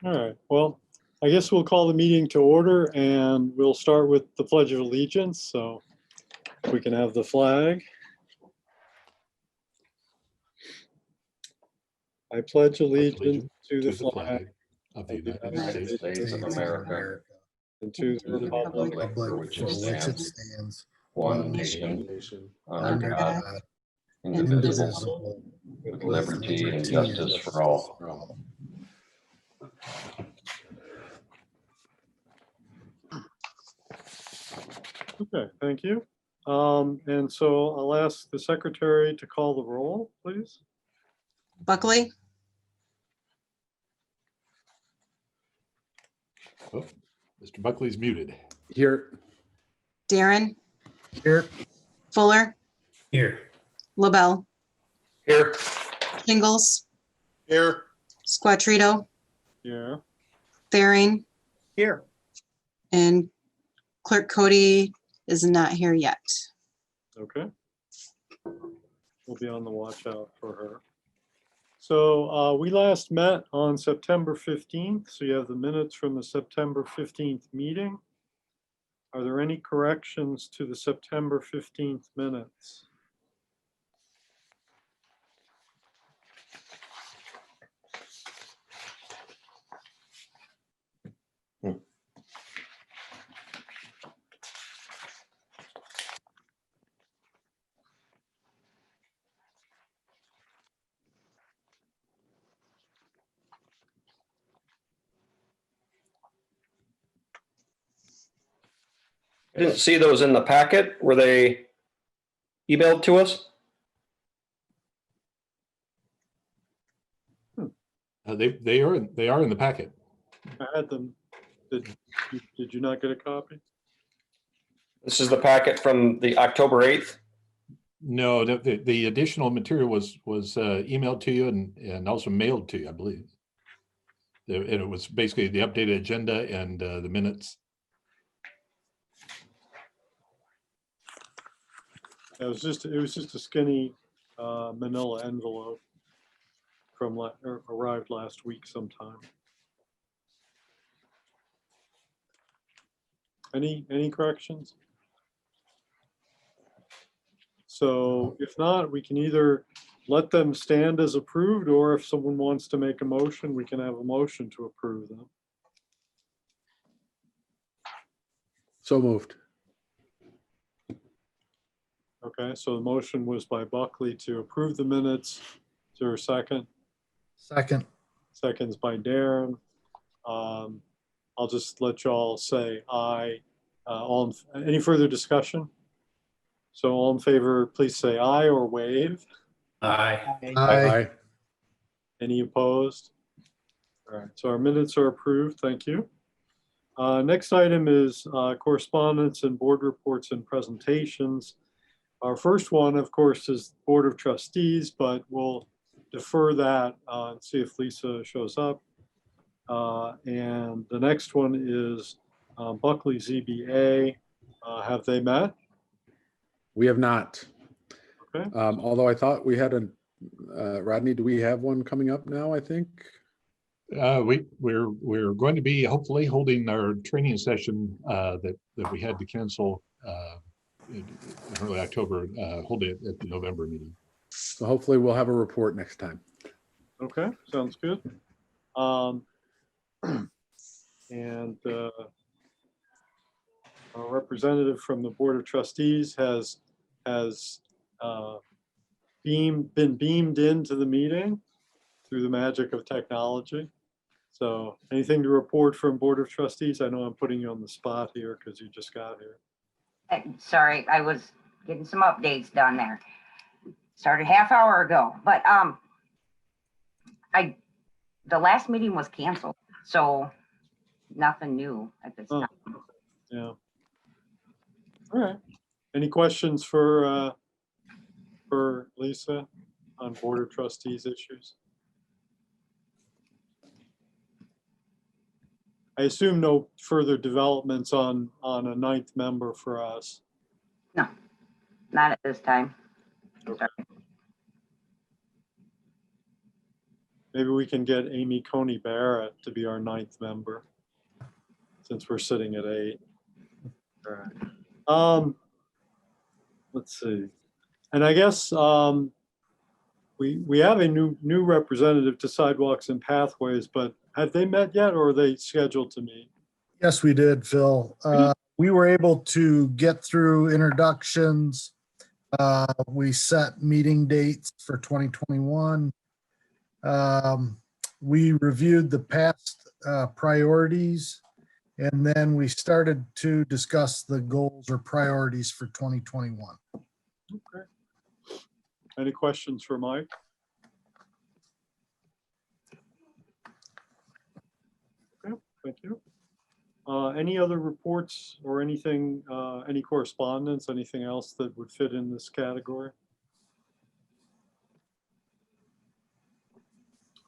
All right, well, I guess we'll call the meeting to order and we'll start with the Pledge of Allegiance. So we can have the flag. I pledge allegiance to the flag of the United States of America and to the republic for which it stands, one nation, under God, indivisible, with liberty and justice for all. Okay, thank you. And so I'll ask the secretary to call the roll, please. Buckley, Oh, Mr. Buckley's muted. Here. Darren, Here. Fuller, Here. LaBelle, Here. Shingles, Here. Squattrito, Yeah, Faring, Here. and Clerk Cody is not here yet. okay. We'll be on the watch out for her. So we last met on September 15th. So you have the minutes from the September 15th meeting. Are there any corrections to the September 15th minutes? I didn't see those in the packet. Were they emailed to us? They are in the packet. I had them. Did you not get a copy? This is the packet from the October 8th. No, the additional material was emailed to you and also mailed to you, I believe. And it was basically the updated agenda and the minutes. It was just a skinny manila envelope from arrived last week sometime. Any corrections? So if not, we can either let them stand as approved, or if someone wants to make a motion, we can have a motion to approve them. So moved. Okay, so the motion was by Buckley to approve the minutes. Is there a second? Second. Seconds by Darren. I'll just let y'all say aye. Any further discussion? So all in favor, please say aye or wave. Aye. Aye. Any opposed? All right, so our minutes are approved. Thank you. Next item is correspondence and board reports and presentations. Our first one, of course, is Board of Trustees, but we'll defer that and see if Lisa shows up. And the next one is Buckley ZBA. Have they met? We have not. Okay. Although I thought we had Rodney, do we have one coming up now, I think? We're going to be hopefully holding our training session that we had to cancel in early October, hold it at the November meeting. So hopefully we'll have a report next time. Okay, sounds good. And a representative from the Board of Trustees has been beamed into the meeting through the magic of technology. So anything to report from Board of Trustees? I know I'm putting you on the spot here because you just got here. Sorry, I was getting some updates done there. Started half hour ago, but the last meeting was canceled, so nothing new at this time. Yeah. All right. Any questions for Lisa on Board of Trustees issues? I assume no further developments on a ninth member for us. No, not at this time. Okay. maybe we can get Amy Coney Barrett to be our 9th member, since we're sitting at 8. All right. Let's see. And I guess we have a new representative to Sidewalks and Pathways, but have they met yet, or are they scheduled to meet? Yes, we did, Phil. We were able to get through introductions. We set meeting dates for 2021. We reviewed the past priorities, and then we started to discuss the goals or priorities for 2021. Okay. Any questions for Mike? Okay, thank you. Any other reports or anything, any correspondence, anything else that would fit in this category?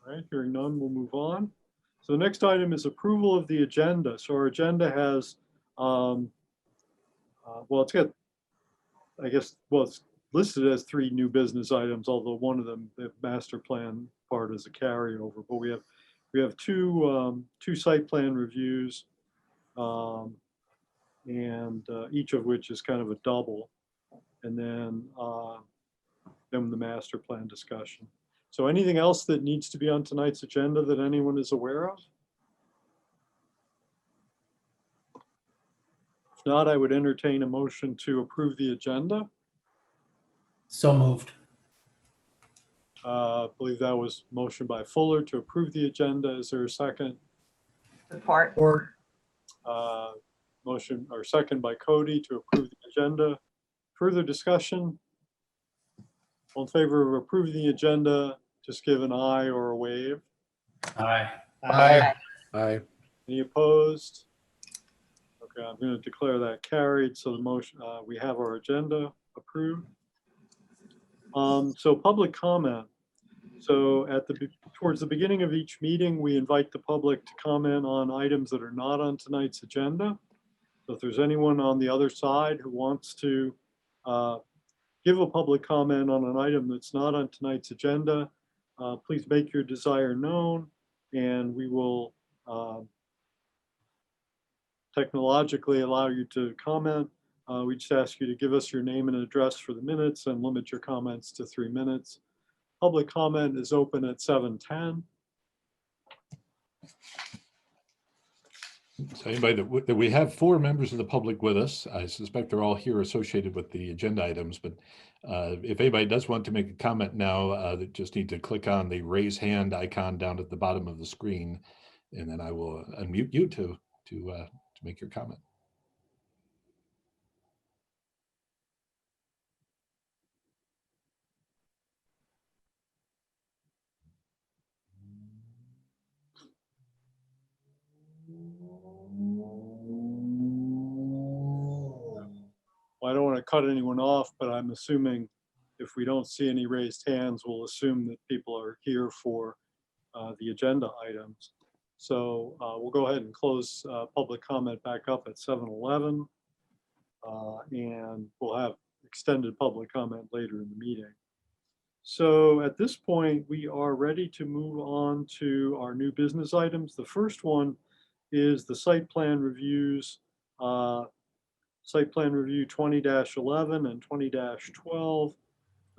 All right, hearing none, we'll move on. So the next item is approval of the agenda. So our agenda has, well, it's got, I guess, well, it's listed as 3 new business items, although one of them, the master plan part, is a carryover. But we have two site plan reviews, and each of which is kind of a double, and then the master plan discussion. So anything else that needs to be on tonight's agenda that anyone is aware of? If not, I would entertain a motion to approve the agenda. So moved. I believe that was motion by Fuller to approve the agenda. Is there a second? Support. Or Motion or second by Cody to approve the agenda. Further discussion? All in favor of approving the agenda, just give an aye or a wave. Aye. Aye. Aye. Any opposed? Okay, I'm going to declare that carried. So the motion, we have our agenda approved. So public comment. So towards the beginning of each meeting, we invite the public to comment on items that are not on tonight's agenda. So if there's anyone on the other side who wants to give a public comment on an item that's not on tonight's agenda, please make your desire known, and we will technologically allow you to comment. We just ask you to give us your name and address for the minutes and limit your comments to 3 minutes. Public comment is open at 7:10. So anybody that we have 4 members of the public with us. I suspect they're all here associated with the agenda items, but if anybody does want to make a comment now, they just need to click on the raise hand icon down at the bottom of the screen, and then I will unmute you to make your comment. Well, I don't want to cut anyone off, but I'm assuming if we don't see any raised hands, we'll assume that people are here for the agenda items. So we'll go ahead and close public comment back up at 7:11. And we'll have extended public comment later in the meeting. So at this point, we are ready to move on to our new business items. The first one is the site plan reviews, site plan review 20-11 and 20-12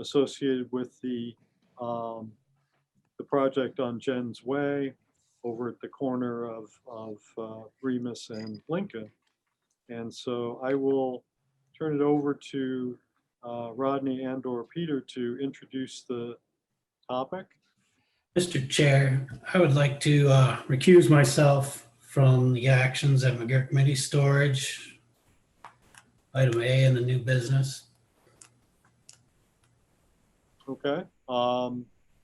associated with the project on Jens Way over at the corner of Remus and Lincoln. And so I will turn it over to Rodney and/or Peter to introduce the topic. Mr. Chair, I would like to recuse myself from the actions at McGurk Mini Storage. Item A in the new business. Okay.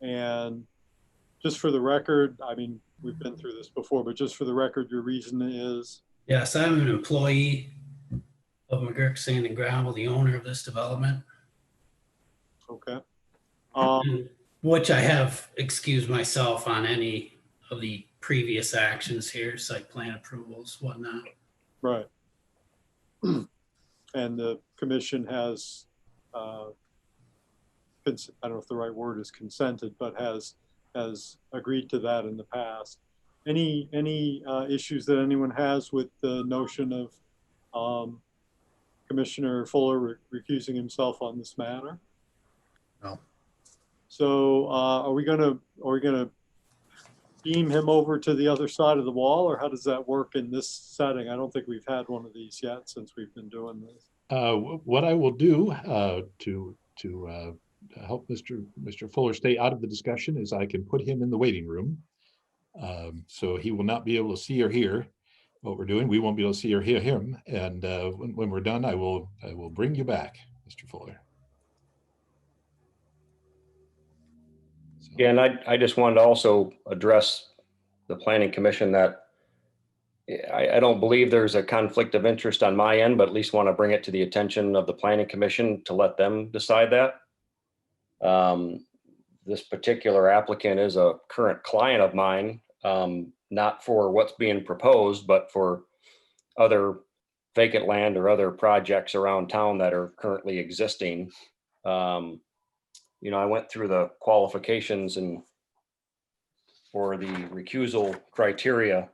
And just for the record, I mean, we've been through this before, but just for the record, your reason is? Yes, I'm an employee of McGurk Sand and Gravel, the owner of this development. Okay. Which I have excused myself on any of the previous actions here, site plan approvals, whatnot. Right. And the commission has, I don't know if the right word is consented, but has has agreed to that in the past. Any issues that anyone has with the notion of Commissioner Fuller recusing himself on this matter? No. So are we gonna beam him over to the other side of the wall, or how does that work in this setting? I don't think we've had one of these yet since we've been doing this. What I will do to help Mr. Fuller stay out of the discussion is I can put him in the waiting room. So he will not be able to see or hear what we're doing. We won't be able to see or hear him. And when we're done, I will bring you back, Mr. Fuller. So, Yeah, and I just wanted to also address the planning commission that I don't believe there's a conflict of interest on my end, but at least want to bring it to the attention of the planning commission to let them decide that. This particular applicant is a current client of mine, not for what's being proposed, but for other vacant land or other projects around town that are currently existing. I went through the qualifications and for the recusal criteria,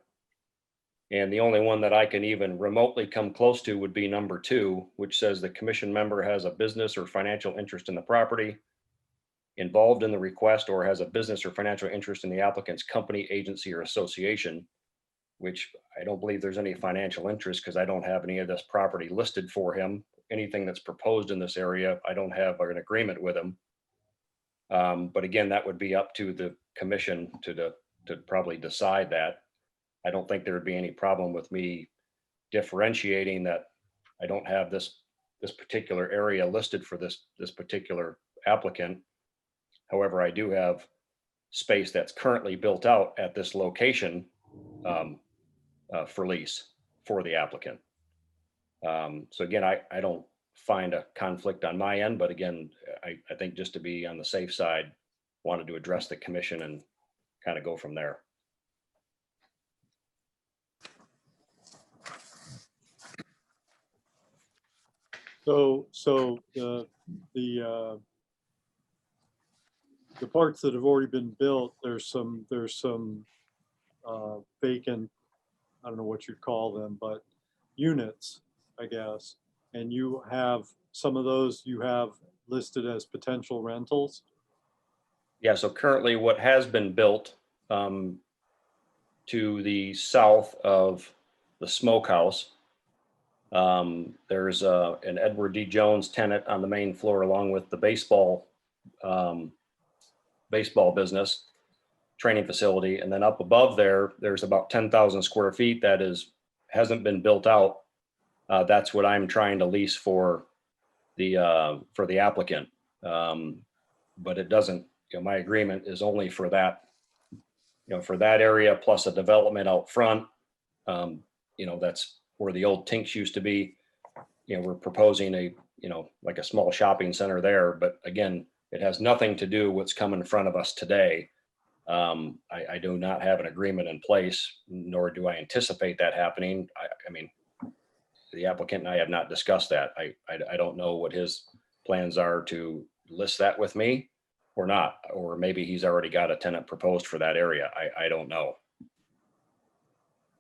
and the only one that I can even remotely come close to would be number 2, which says the commission member has a business or financial interest in the property, involved in the request, or has a business or financial interest in the applicant's company, agency, or association, which I don't believe there's any financial interest because I don't have any of this property listed for him. Anything that's proposed in this area, I don't have an agreement with him. But again, that would be up to the commission to probably decide that. I don't think there would be any problem with me differentiating that I don't have this particular area listed for this particular applicant. However, I do have space that's currently built out at this location for lease for the applicant. So again, I don't find a conflict on my end, but again, I think just to be on the safe side, wanted to address the commission and kind of go from there. So the parts that have already been built, there's some vacant, I don't know what you'd call them, but units, I guess. And you have some of those you have listed as potential rentals. Yeah, so currently what has been built to the south of the smokehouse, there's an Edward D. Jones tenant on the main floor, along with the baseball business training facility. And then up above there's about 10,000 square feet that hasn't been built out. That's what I'm trying to lease for the applicant. But it doesn't, my agreement is only for that, for that area plus a development out front. That's where the old Tinks used to be. We're proposing like a small shopping center there, but again, it has nothing to do what's come in front of us today. I do not have an agreement in place, nor do I anticipate that happening. I mean, the applicant and I have not discussed that. I don't know what his plans are to list that with me or not, or maybe he's already got a tenant proposed for that area. I don't know.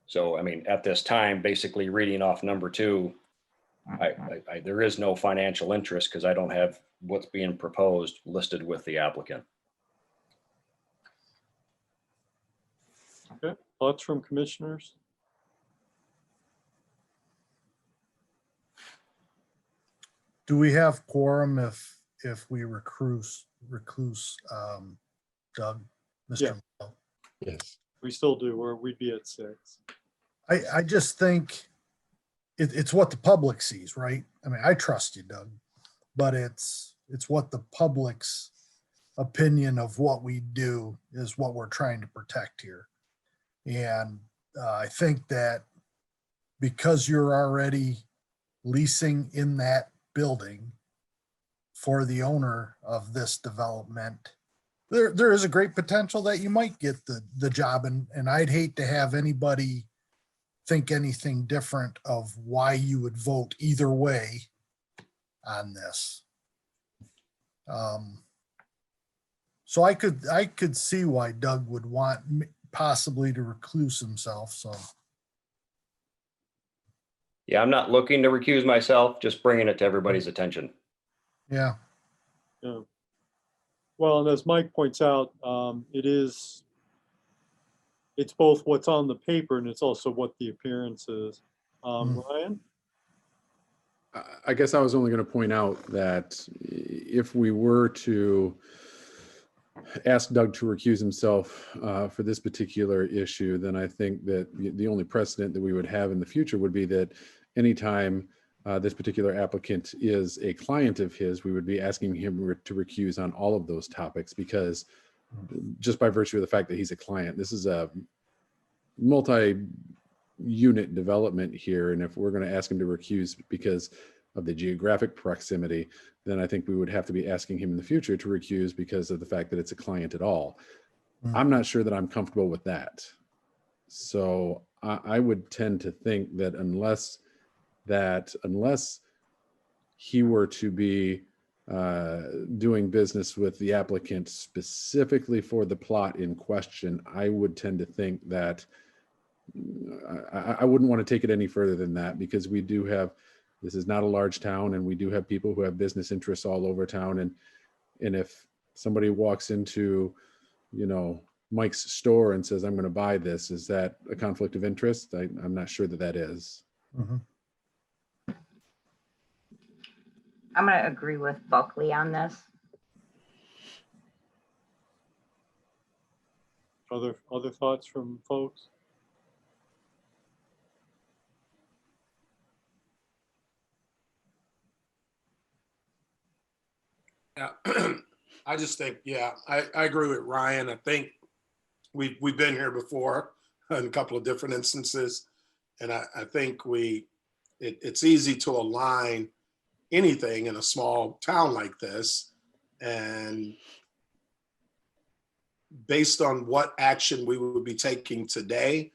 So, I mean, at this time, basically reading off number 2, there is no financial interest because I don't have what's being proposed listed with the applicant. Okay, thoughts from commissioners? Do we have quorum if we recluse Doug? Yeah. Mr. Mel? yes. We still do, or we'd be at 6. I just think it's what the public sees, right? I mean, I trust you, Doug, but it's what the public's opinion of what we do is what we're trying to protect here. And I think that because you're already leasing in that building for the owner of this development, there is a great potential that you might get the job. And I'd hate to have anybody think anything different of why you would vote either way on this. So I could see why Doug would want possibly to recluse himself, so. Yeah, I'm not looking to recuse myself, just bringing it to everybody's attention. Yeah, Yeah. Well, and as Mike points out, it's both what's on the paper and it's also what the appearance is. Ryan? I guess I was only going to point out that if we were to ask Doug to recuse himself for this particular issue, then I think that the only precedent that we would have in the future would be that anytime this particular applicant is a client of his, we would be asking him to recuse on all of those topics, because just by virtue of the fact that he's a client, this is a multi-unit development here. And if we're going to ask him to recuse because of the geographic proximity, then I think we would have to be asking him in the future to recuse because of the fact that it's a client at all. I'm not sure that I'm comfortable with that. So I would tend to think that unless he were to be doing business with the applicant specifically for the plot in question, I would tend to think that I wouldn't want to take it any further than that, because this is not a large town, and we do have people who have business interests all over town. And if somebody walks into, Mike's store and says, I'm going to buy this, is that a conflict of interest? I'm not sure that is. mhm. I'm going to agree with Buckley on this. Other thoughts from folks? Yeah, I just think, I agree with Ryan. I think we've been here before in a couple of different instances. And I think it's easy to align anything in a small town like this. And based on what action we would be taking today,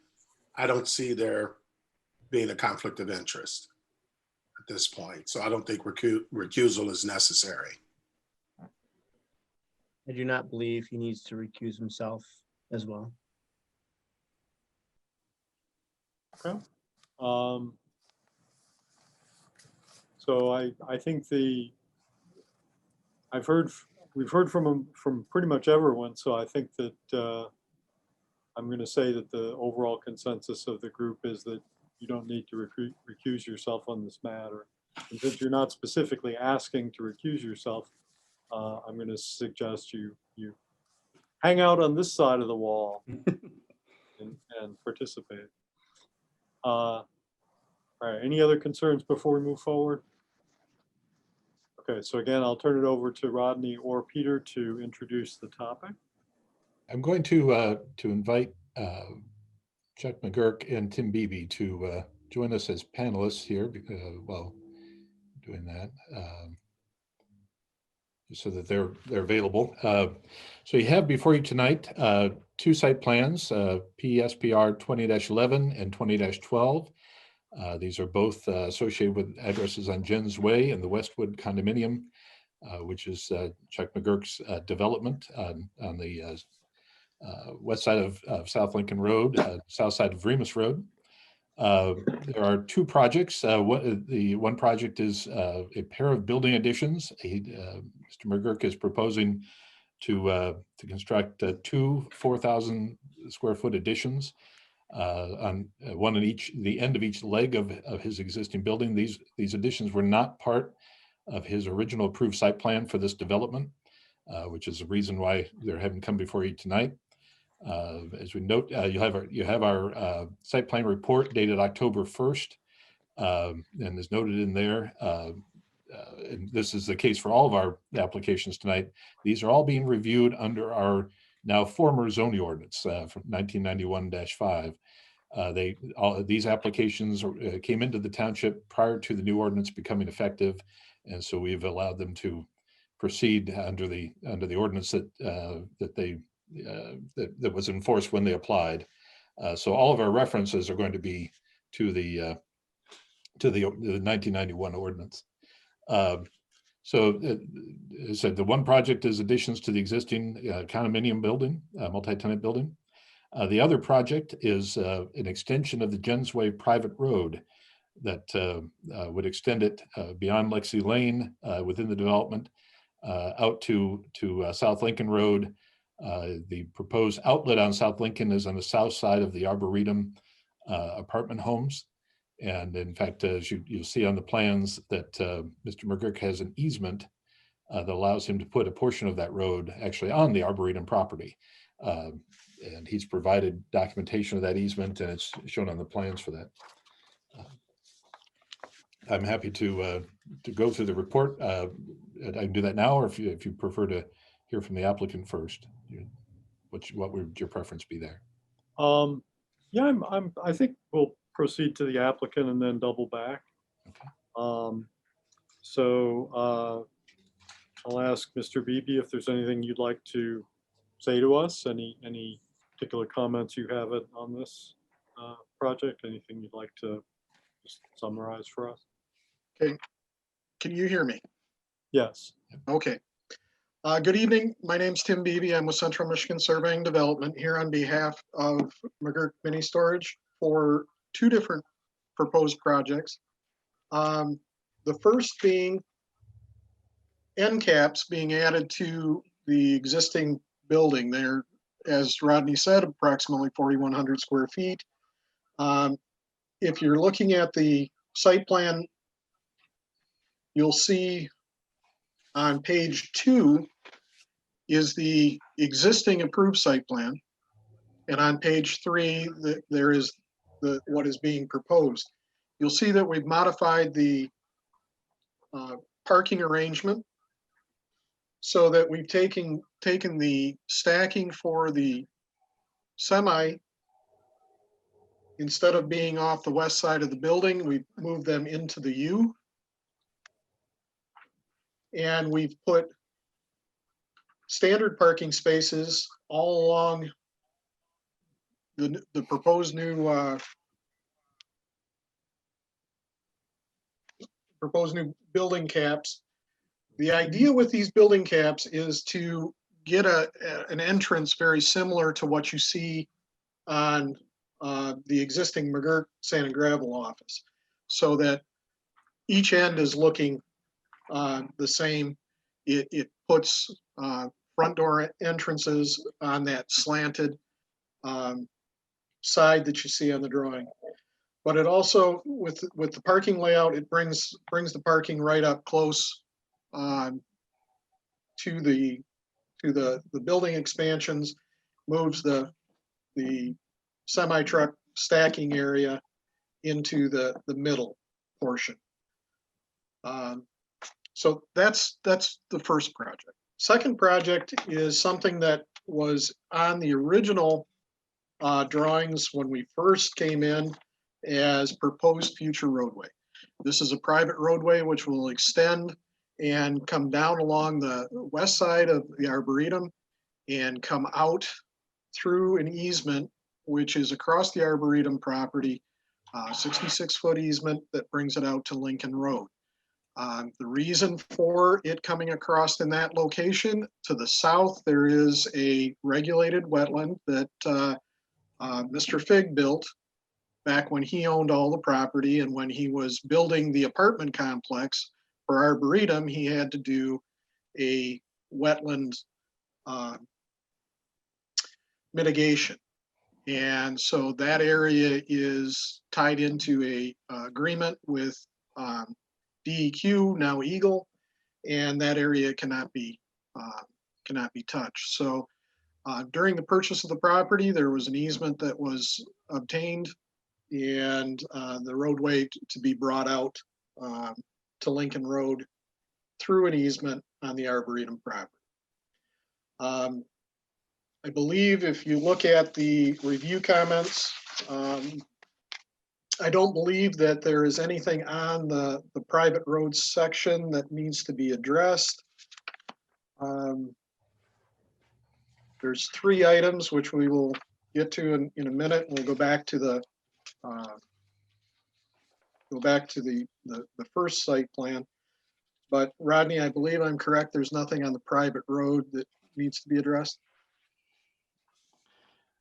I don't see there being a conflict of interest at this point. So I don't think recusal is necessary. I do not believe he needs to recuse himself as well. Okay. So I think we've heard from pretty much everyone. So I think that I'm going to say that the overall consensus of the group is that you don't need to recuse yourself on this matter. And since you're not specifically asking to recuse yourself, I'm going to suggest you hang out on this side of the wall and participate. All right, any other concerns before we move forward? Okay, so again, I'll turn it over to Rodney or Peter to introduce the topic. I'm going to invite Chuck McGurk and Tim Beebe to join us as panelists here while doing that, just so that they're available. So you have before you tonight two site plans, PSPR 20-11 and 20-12. These are both associated with addresses on Jens Way and the Westwood condominium, which is Chuck McGurk's development on the west side of South Lincoln Road, south side of Remus Road. There are two projects. The one project is a pair of building additions. Mr. McGurk is proposing to construct two 4,000 square foot additions on one at the end of each leg of his existing building. These additions were not part of his original approved site plan for this development, which is the reason why they haven't come before you tonight. As we note, you have our site plan report dated October 1st, and is noted in there. And this is the case for all of our applications tonight. These are all being reviewed under our now former zoning ordinance from 1991-5. These applications came into the township prior to the new ordinance becoming effective, and so we've allowed them to proceed under the ordinance that was enforced when they applied. So all of our references are going to be to the 1991 ordinance. So as I said, the one project is additions to the existing condominium building, multi-tenant building. The other project is an extension of the Jens Way private road that would extend it beyond Lexi Lane within the development out to South Lincoln Road. The proposed outlet on South Lincoln is on the south side of the Arboretum apartment homes. And in fact, as you'll see on the plans that Mr. McGurk has an easement that allows him to put a portion of that road actually on the Arboretum property. And he's provided documentation of that easement, and it's shown on the plans for that. I'm happy to go through the report. I can do that now, or if you prefer to hear from the applicant first, what would your preference be there? Yeah, I think we'll proceed to the applicant and then double back. Okay. So I'll ask Mr. Beebe if there's anything you'd like to say to us, any particular comments you have on this project, anything you'd like to just summarize for us? Okay, can you hear me? Yes. Okay. Good evening. My name's Tim Beebe. I'm with Central Michigan Surveying Development here on behalf of McGurk Mini Storage for two different proposed projects. The first being end caps being added to the existing building there. As Rodney said, approximately 4,100 square feet. If you're looking at the site plan, you'll see on page 2 is the existing approved site plan. And on page 3, there is what is being proposed. You'll see that we've modified the parking arrangement so that we've taken the stacking for the semi, instead of being off the west side of the building, we've moved them into the U. And we've put standard parking spaces all along the proposed new building caps. The idea with these building caps is to get an entrance very similar to what you see on the existing McGurk Sand and Gravel office, so that each end is looking the same. It puts front door entrances on that slanted side that you see on the drawing. But it also, with the parking layout, it brings the parking right up close to the building expansions, moves the semi-truck stacking area into the middle portion. So that's the first project. Second project is something that was on the original drawings when we first came in as proposed future roadway. This is a private roadway which will extend and come down along the west side of the Arboretum and come out through an easement which is across the Arboretum property, 66-foot easement that brings it out to Lincoln Road. The reason for it coming across in that location, to the south, there is a regulated wetland that Mr. Fig built back when he owned all the property, and when he was building the apartment complex for Arboretum, he had to do a wetland mitigation. And so that area is tied into a agreement with DEQ, now Eagle, and that area cannot be touched. So during the purchase of the property, there was an easement that was obtained, and the roadway to be brought out to Lincoln Road through an easement on the Arboretum property. I believe if you look at the review comments, I don't believe that there is anything on the private roads section that needs to be addressed. There's 3 items which we will get to in a minute. We'll go back to the first site plan. But Rodney, I believe I'm correct. There's nothing on the private road that needs to be addressed.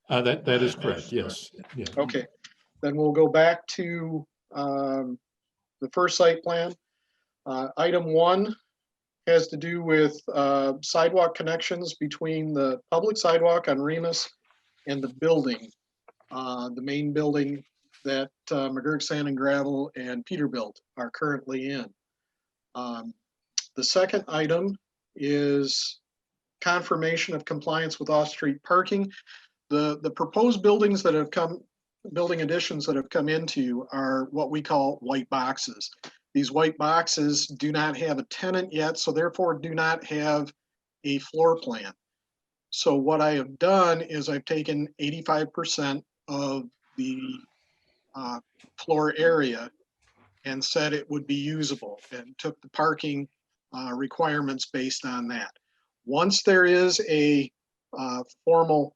That is correct. Yes. Yeah. Okay, then we'll go back to the first site plan. Item 1 has to do with sidewalk connections between the public sidewalk on Remus and the building, the main building that McGurk Sand and Gravel and Peterbilt are currently in. The second item is confirmation of compliance with off-street parking. The proposed buildings that have come, building additions that have come into you are what we call white boxes. These white boxes do not have a tenant yet, so therefore do not have a floor plan. So what I have done is I've taken 85% of the floor area and said it would be usable, and took the parking requirements based on that. Once there is a formal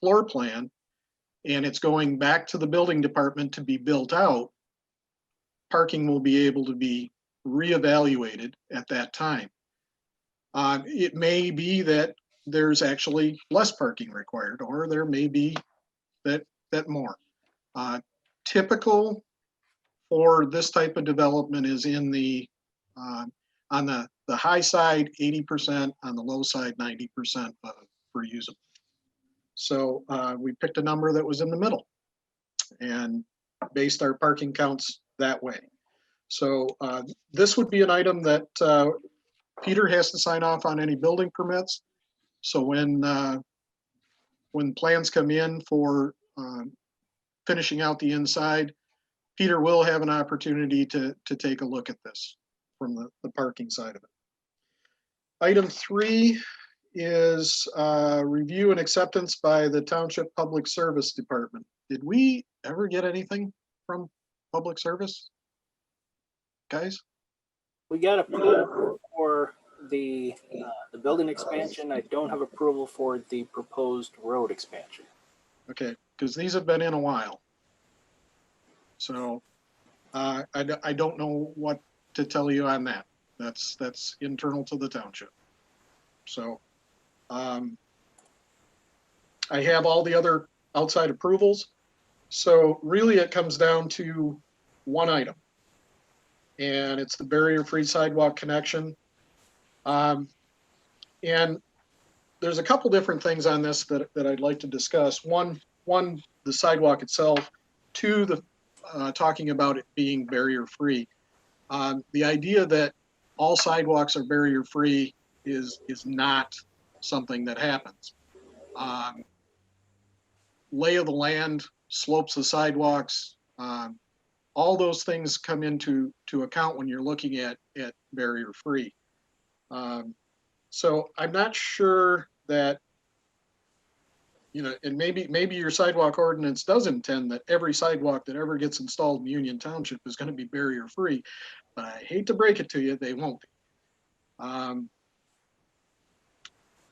floor plan and it's going back to the building department to be built out, parking will be able to be reevaluated at that time. It may be that there's actually less parking required, or there may be that more. Typical for this type of development is in the on the high side 80%, on the low side 90% for usable. So we picked a number that was in the middle and based our parking counts that way. So this would be an item that Peter has to sign off on any building permits. So when plans come in for finishing out the inside, Peter will have an opportunity to take a look at this from the parking side of it. Item 3 is review and acceptance by the Township Public Service Department. Did we ever get anything from Public Service, guys? We got approval for the building expansion. I don't have approval for the proposed road expansion. Okay, because these have been in a while. So I don't know what to tell you on that. That's internal to the township. So I have all the other outside approvals. So really it comes down to one item, and it's the barrier-free sidewalk connection. And there's a couple different things on this that I'd like to discuss. One, the sidewalk itself. 2, the talking about it being barrier-free. The idea that all sidewalks are barrier-free is not something that happens. Lay of the land, slopes of sidewalks, all those things come into account when you're looking at barrier-free. So I'm not sure that, you know, and maybe your sidewalk ordinance does intend that every sidewalk that ever gets installed in Union Township is going to be barrier-free, but I hate to break it to you, they won't be.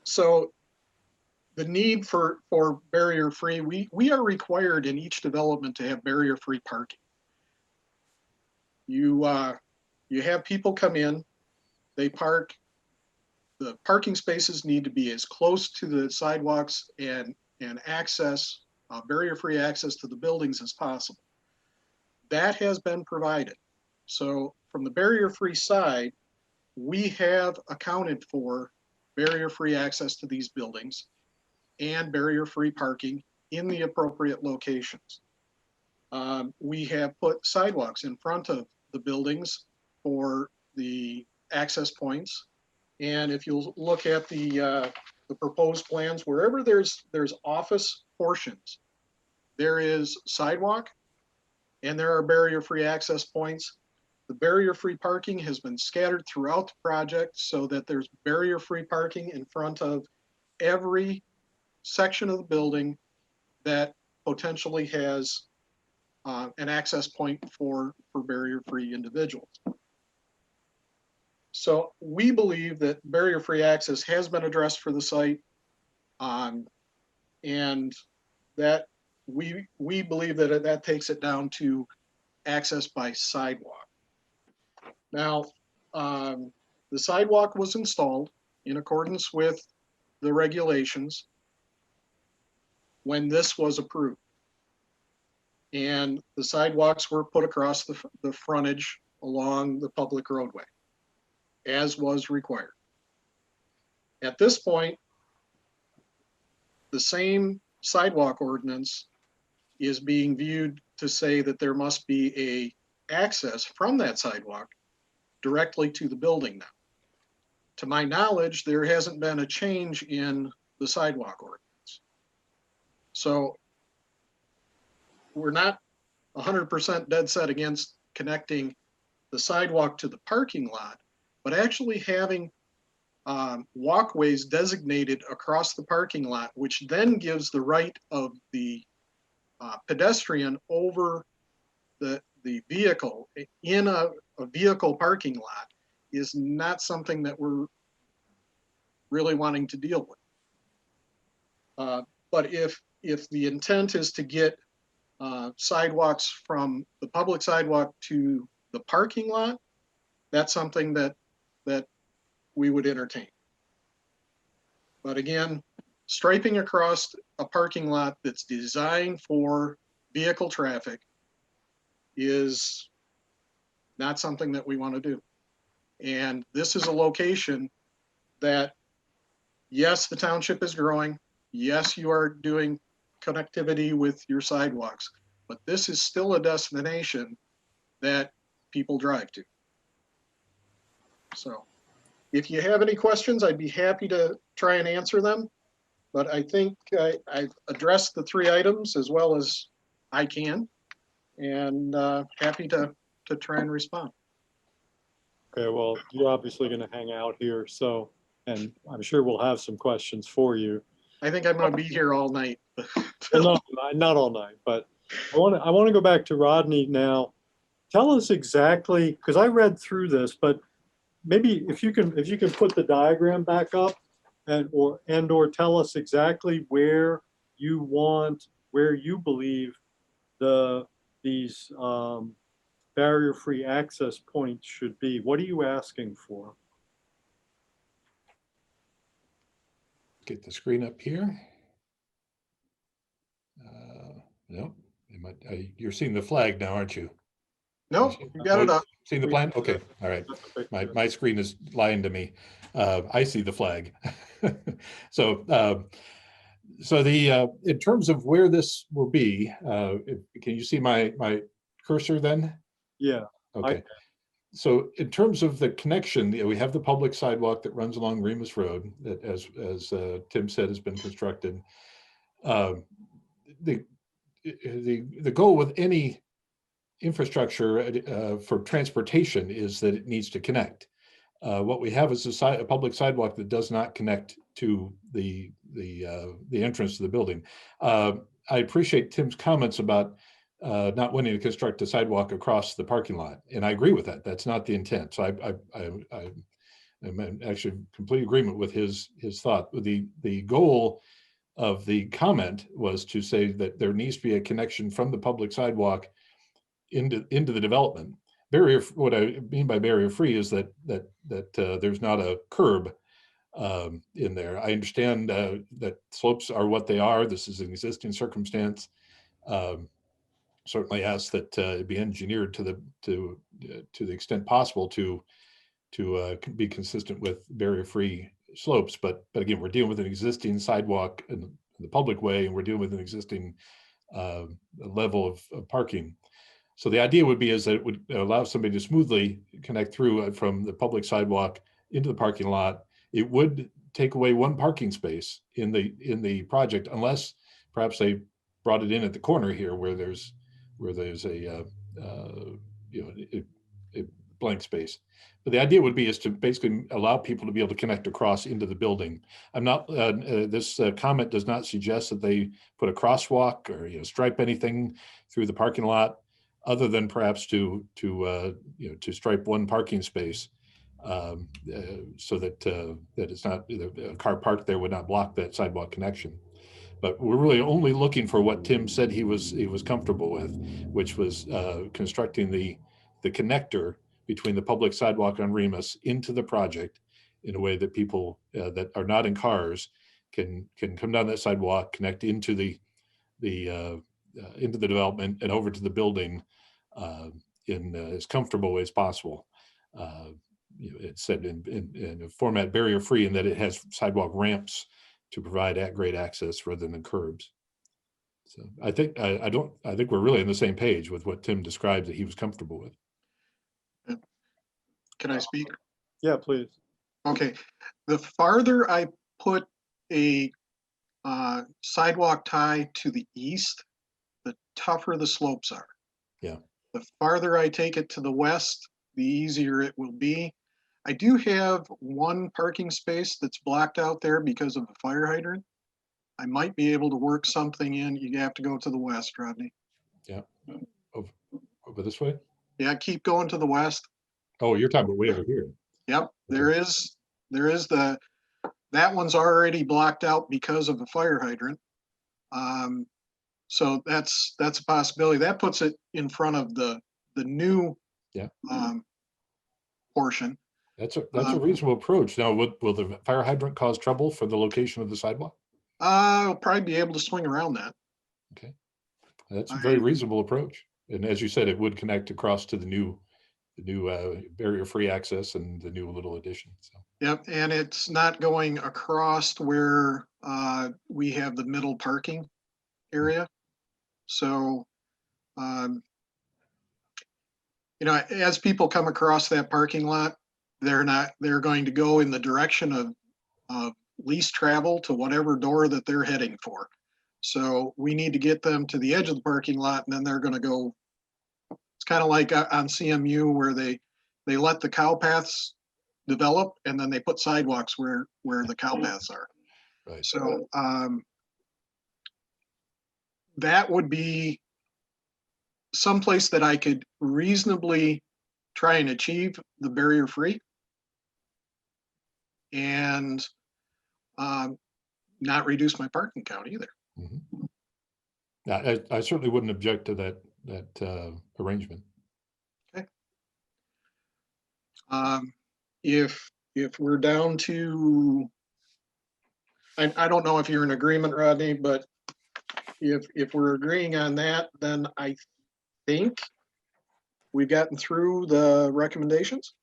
So the need for barrier-free, we are required in each development to have barrier-free parking. You have people come in, they park. The parking spaces need to be as close to the sidewalks and access, barrier-free access to the buildings as possible. That has been provided. So from the barrier-free side, we have accounted for barrier-free access to these buildings and barrier-free parking in the appropriate locations. We have put sidewalks in front of the buildings for the access points. And if you'll look at the proposed plans, wherever there's office portions, there is sidewalk and there are barrier-free access points. The barrier-free parking has been scattered throughout the project so that there's barrier-free parking in front of every section of the building that potentially has an access point for barrier-free individuals. So we believe that barrier-free access has been addressed for the site, and that we believe that takes it down to access by sidewalk. Now, the sidewalk was installed in accordance with the regulations when this was approved. And the sidewalks were put across the frontage along the public roadway, as was required. At this point, the same sidewalk ordinance is being viewed to say that there must be a access from that sidewalk directly to the building now. To my knowledge, there hasn't been a change in the sidewalk ordinance. So we're not 100% dead set against connecting the sidewalk to the parking lot, but actually having walkways designated across the parking lot, which then gives the right of the pedestrian over the vehicle in a vehicle parking lot, is not something that we're really wanting to deal with. But if the intent is to get sidewalks from the public sidewalk to the parking lot, that's something that we would entertain. But again, striping across a parking lot that's designed for vehicle traffic is not something that we want to do. And this is a location that, yes, the township is growing. Yes, you are doing connectivity with your sidewalks, but this is still a destination that people drive to. So if you have any questions, I'd be happy to try and answer them. But I think I've addressed the 3 items as well as I can, and happy to try and respond. Okay, well, you're obviously going to hang out here, so, and I'm sure we'll have some questions for you. I think I'm going to be here all night. Well, no, not all night, but I want to go back to Rodney now. Tell us exactly, because I read through this, but maybe if you can put the diagram back up and or tell us exactly where you believe these barrier-free access points should be. What are you asking for? Get the screen up here. No, you're seeing the flag now, aren't you? No, you got it up. Seeing the plan? Okay, all right. My screen is lying to me. I see the flag. So in terms of where this will be, can you see my cursor then? Yeah. Okay. So in terms of the connection, we have the public sidewalk that runs along Remus Road that, as Tim said, has been constructed. The goal with any infrastructure for transportation is that it needs to connect. What we have is a public sidewalk that does not connect to the entrance to the building. I appreciate Tim's comments about not wanting to construct a sidewalk across the parking lot, and I agree with that. That's not the intent. So I'm actually in complete agreement with his thought. The goal of the comment was to say that there needs to be a connection from the public sidewalk into the development. What I mean by barrier free is that there's not a curb in there. I understand that slopes are what they are. This is an existing circumstance. Certainly ask that it be engineered to the extent possible to be consistent with barrier free slopes. But again, we're dealing with an existing sidewalk in the public way, and we're dealing with an existing level of parking. So the idea would be is that it would allow somebody to smoothly connect through from the public sidewalk into the parking lot. It would take away 1 parking space in the project, unless perhaps they brought it in at the corner here where there's a blank space. But the idea would be is to basically allow people to be able to connect across into the building. I'm not. This comment does not suggest that they put a crosswalk or stripe anything through the parking lot, other than perhaps to stripe 1 parking space, so that it's not, a car parked there would not block that sidewalk connection. But we're really only looking for what Tim said he was comfortable with, which was constructing the connector between the public sidewalk on Remus into the project in a way that people that are not in cars can come down that sidewalk, connect into the development and over to the building in as comfortable way as possible. It's said in a format barrier free, in that it has sidewalk ramps to provide at-grade access rather than curbs. So I think I think we're really on the same page with what Tim described that he was comfortable with. Can I speak? Yeah, please. Okay, the farther I put a sidewalk tie to the east, the tougher the slopes are. Yeah. The farther I take it to the west, the easier it will be. I do have one parking space that's blocked out there because of the fire hydrant. I might be able to work something in. You have to go to the west, Rodney. Yeah. Over this way? Yeah, keep going to the west. Oh, you're talking about way over here. Yep, there is that one's already blocked out because of the fire hydrant. So that's a possibility. That puts it in front of the new portion. That's a reasonable approach. Now, will the fire hydrant cause trouble for the location of the sidewalk? I'll probably be able to swing around that. Okay, that's a very reasonable approach. And as you said, it would connect across to the new barrier-free access and the new little addition. So. Yep, and it's not going across where we have the middle parking area. So, you know, as people come across that parking lot, they're going to go in the direction of least travel to whatever door that they're heading for. So we need to get them to the edge of the parking lot, and then they're going to go. It's kind of like on CMU where they let the cow paths develop, and then they put sidewalks where the cow paths are. Right. So that would be someplace that I could reasonably try and achieve the barrier free and not reduce my parking count either. Mm-hmm. Yeah, I certainly wouldn't object to that arrangement. Okay. If we're down to, I don't know if you're in agreement, Rodney, but if we're agreeing on that, then I think we've gotten through the recommendations.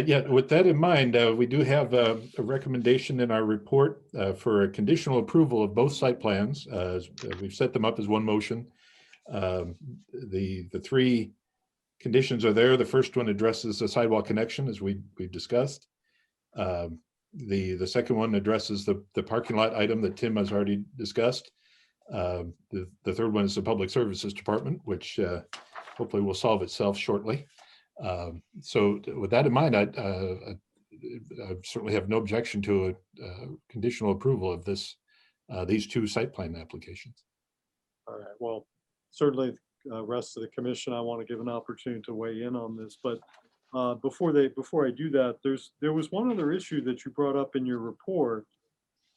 Yeah, with that in mind, we do have a recommendation in our report for a conditional approval of both site plans. We've set them up as one motion. The three conditions are there. The first one addresses the sidewalk connection, as we've discussed. The second one addresses the parking lot item that Tim has already discussed. The third one is the Public Services Department, which hopefully will solve itself shortly. So with that in mind, I certainly have no objection to a conditional approval of these two site plan applications. All right, well, certainly rest of the commission, I want to give an opportunity to weigh in on this, but before I do that, there was one other issue that you brought up in your report,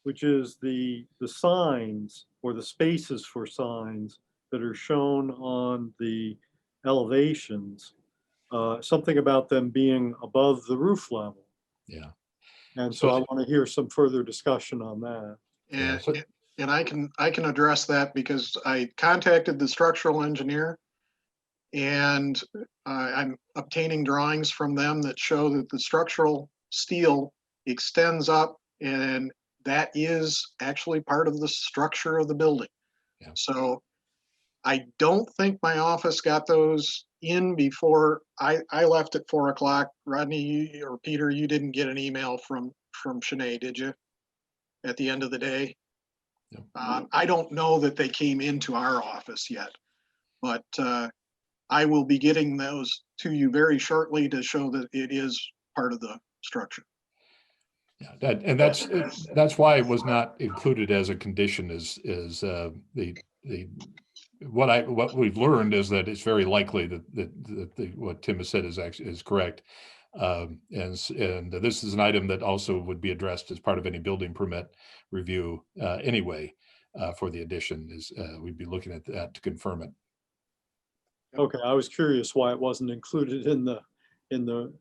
which is the signs or the spaces for signs that are shown on the elevations. Something about them being above the roof level. Yeah. And so I want to hear some further discussion on that. And I can address that because I contacted the structural engineer and I'm obtaining drawings from them that show that the structural steel extends up, and that is actually part of the structure of the building. Yeah. So I don't think my office got those in before I left at 4 o'clock. Rodney or Peter, you didn't get an email from Sinead, did you? At the end of the day? No. I don't know that they came into our office yet, but I will be getting those to you very shortly to show that it is part of the structure. Yeah, and that's why it was not included as a condition. Is what we've learned is that it's very likely that what Tim has said is correct, and this is an item that also would be addressed as part of any building permit review anyway for the addition. We'd be looking at that to confirm it. Okay, I was curious why it wasn't included in the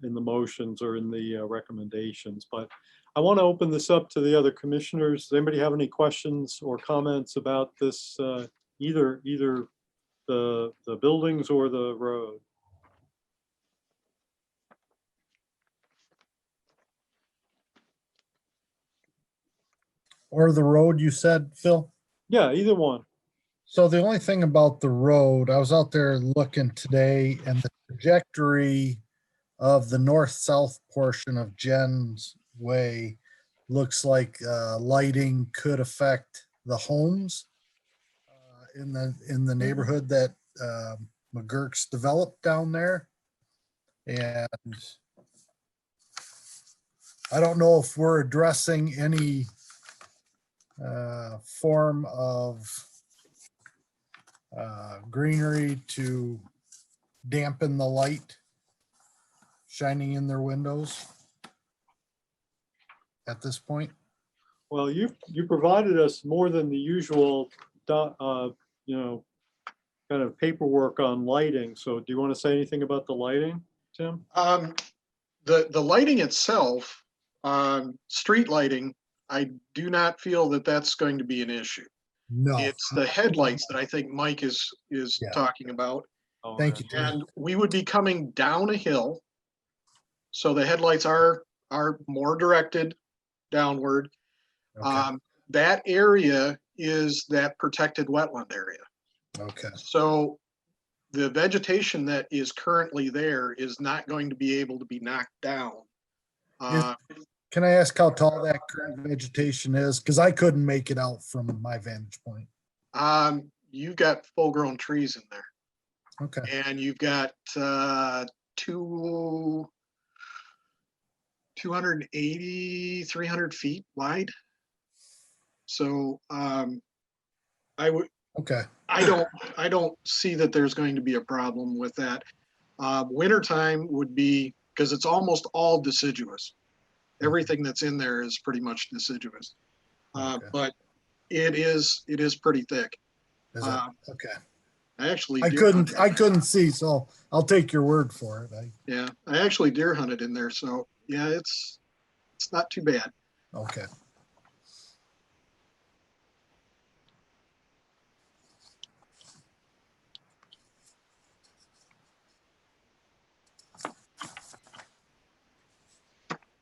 motions or in the recommendations, but I want to open this up to the other commissioners. Does anybody have any questions or comments about this, either the buildings or the road? Or the road you said, Phil? Yeah, either one. So the only thing about the road, I was out there looking today and the trajectory of the north-south portion of Jen's Way looks like lighting could affect the homes in the neighborhood that McGurk's developed down there. And I don't know if we're addressing any form of greenery to dampen the light shining in their windows at this point. Well, you provided us more than the usual, kind of paperwork on lighting. So do you want to say anything about the lighting, Tim? The lighting itself, street lighting, I do not feel that that's going to be an issue. No. It's the headlights that I think Mike is Yeah. talking about. Thank you, Tim. And we would be coming down a hill. So the headlights are more directed downward. Okay. That area is that protected wetland area. Okay. So the vegetation that is currently there is not going to be able to be knocked down. Can I ask how tall that current vegetation is? Because I couldn't make it out from my vantage point. You've got full-grown trees in there, Okay. and you've got 280, 300 feet wide. So Okay. I don't see that there's going to be a problem with that. Wintertime would be, because it's almost all deciduous. Everything that's in there is pretty much deciduous. Okay. But it is pretty thick. Is that, okay. I actually I couldn't see, so I'll take your word for it. Yeah, I actually deer hunted in there, so yeah, it's not too bad. Okay.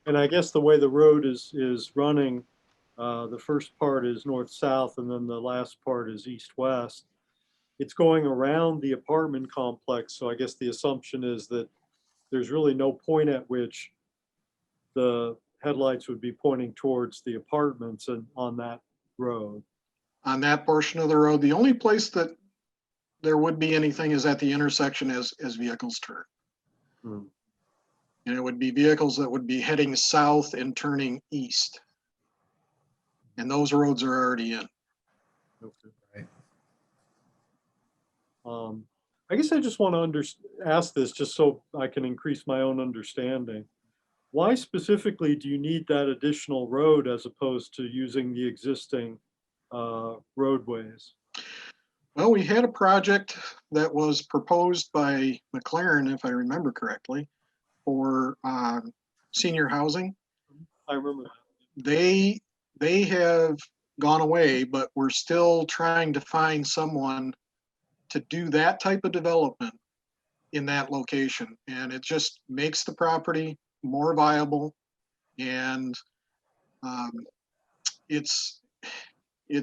And I guess the way the road is running, the first part is north-south and then the last part is east-west. It's going around the apartment complex. So I guess the assumption is that there's really no point at which the headlights would be pointing towards the apartments and on that road. On that portion of the road, the only place that there would be anything is at the intersection as vehicles turn. Hmm. And it would be vehicles that would be heading south and turning east. And those roads are already in. Okay. I guess I just want to ask this just so I can increase my own understanding. Why specifically do you need that additional road as opposed to using the existing roadways? Well, we had a project that was proposed by McLaren, if I remember correctly, for senior housing. I remember that. They have gone away, but we're still trying to find someone to do that type of development in that location. And it just makes the property more viable. And it's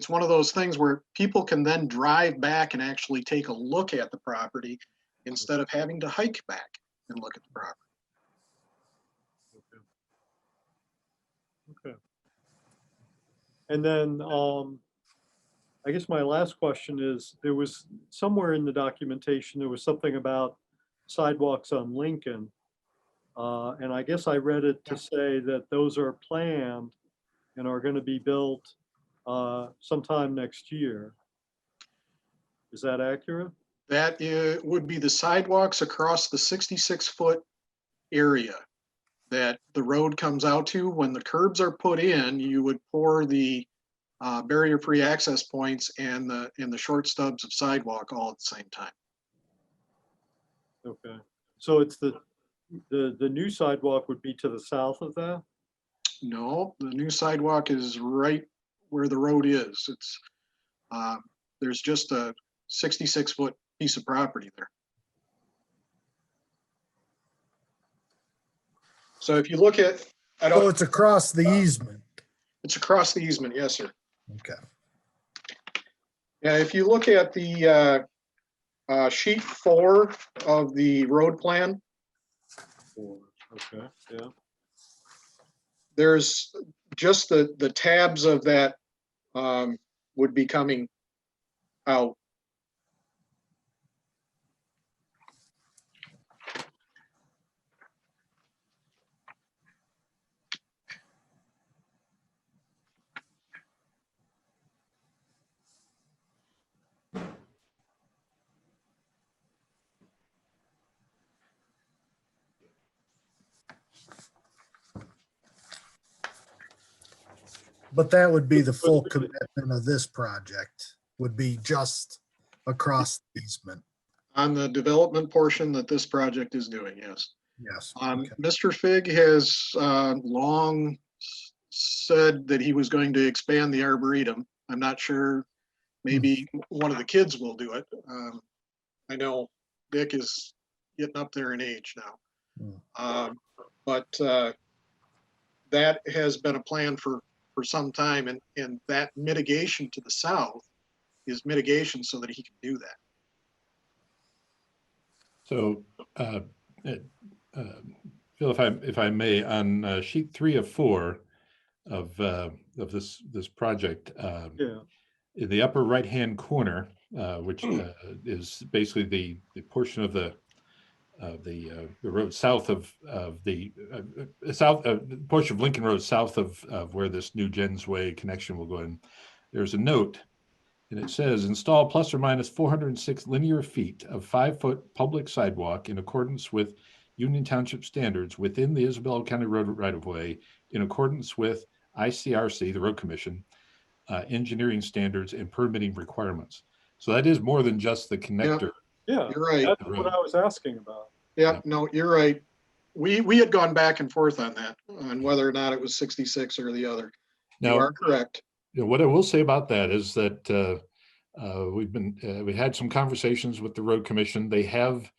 one of those things where people can then drive back and actually take a look at the property instead of having to hike back and look at the property. Okay. And then I guess my last question is, there was somewhere in the documentation, there was something about sidewalks on Lincoln. And I guess I read it to say that those are planned and are going to be built sometime next year. Is that accurate? That would be the sidewalks across the 66-foot area that the road comes out to. When the curbs are put in, you would pour the barrier-free access points and the short stubs of sidewalk all at the same time. Okay, so it's the new sidewalk would be to the south of that? No, the new sidewalk is right where the road is. There's just a 66-foot piece of property there. So if you look at, So it's across the easement. it's across the easement, yes, sir. Okay. Yeah, if you look at the sheet 4 of the road plan, Okay, yeah. there's just the tabs of that would be coming out. But that would be the full commitment of this project, would be just across the easement. On the development portion that this project is doing, yes. Yes. Okay. Mr. Fig has long said that he was going to expand the Arboretum. I'm not sure, maybe one of the kids will do it. I know Dick is getting up there in age now. But that has been a plan for some time, and that mitigation to the south is mitigation so that he can do that. So, Phil, if I may, on sheet 3 of 4 of this project, Yeah. in the upper right-hand corner, which is basically the portion of the road south of the portion of Lincoln Road south of where this new Jens Way connection will go in. There's a note, and it says, install plus or minus 406 linear feet of 5-foot public sidewalk in accordance with Union Township standards within the Isabella County Road right-of-way in accordance with ICRC, the Road Commission, engineering standards and permitting requirements. So that is more than just the connector. Yeah, You're right. that's what I was asking about. Yeah, no, you're right. We had gone back and forth on that, on whether or not it was 66 or the other. Now, you are correct. What I will say about that is that we had some conversations with the Road Commission. They have,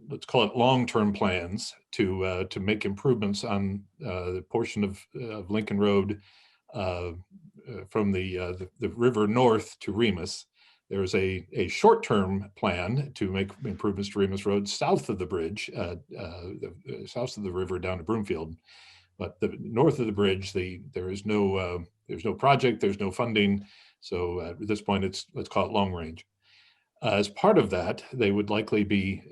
let's call it long-term plans to make improvements on the portion of Lincoln Road from the river north to Remus. There is a short-term plan to make improvements to Remus Road south of the bridge, south of the river down to Broomfield. But the north of the bridge, there's no project, there's no funding. So at this point, let's call it long range. As part of that, they would likely be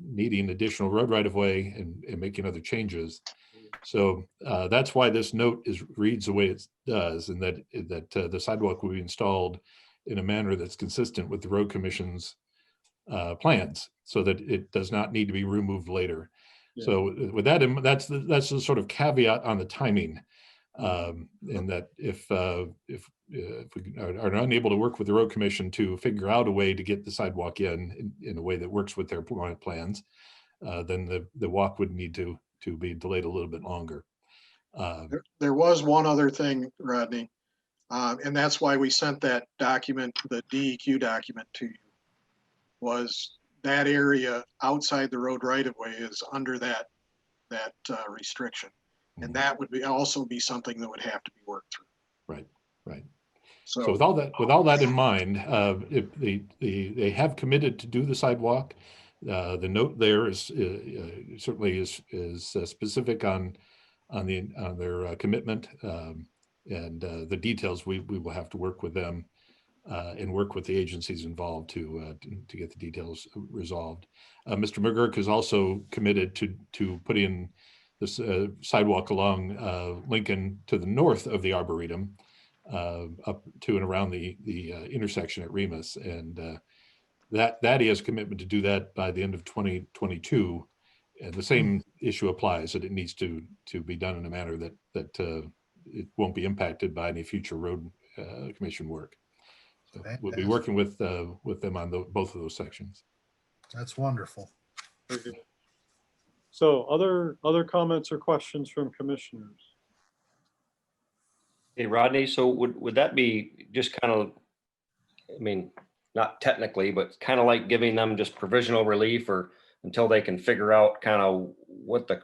needing additional road right-of-way and making other changes. So that's why this note reads the way it does, and that the sidewalk will be installed in a manner that's consistent with the Road Commission's plans, so that it does not need to be removed later. Yeah. So with that, that's the sort of caveat on the timing, in that if we are unable to work with the Road Commission to figure out a way to get the sidewalk in a way that works with their plans, then the walk would need to be delayed a little bit longer. There was one other thing, Rodney, and that's why we sent that document, the DEQ document, to you, was that area outside the road right-of-way is under that restriction. And that would also be something that would have to be worked through. Right. So with all that in mind, if they have committed to do the sidewalk. The note there is certainly is specific on their commitment, and the details we will have to work with them and work with the agencies involved to get the details resolved. Mr. McGurk is also committed to put in this sidewalk along Lincoln to the north of the Arboretum, up to and around the intersection at Remus, and that he has a commitment to do that by the end of 2022. And the same issue applies, that it needs to be done in a manner that it won't be impacted by any future road commission work. So we'll be working with them on both of those sections. That's wonderful. Very good. So other comments or questions from commissioners? Hey, Rodney, so would that be just kind of, I mean, not technically, but kind of like giving them just provisional relief or until they can figure out kind of what the,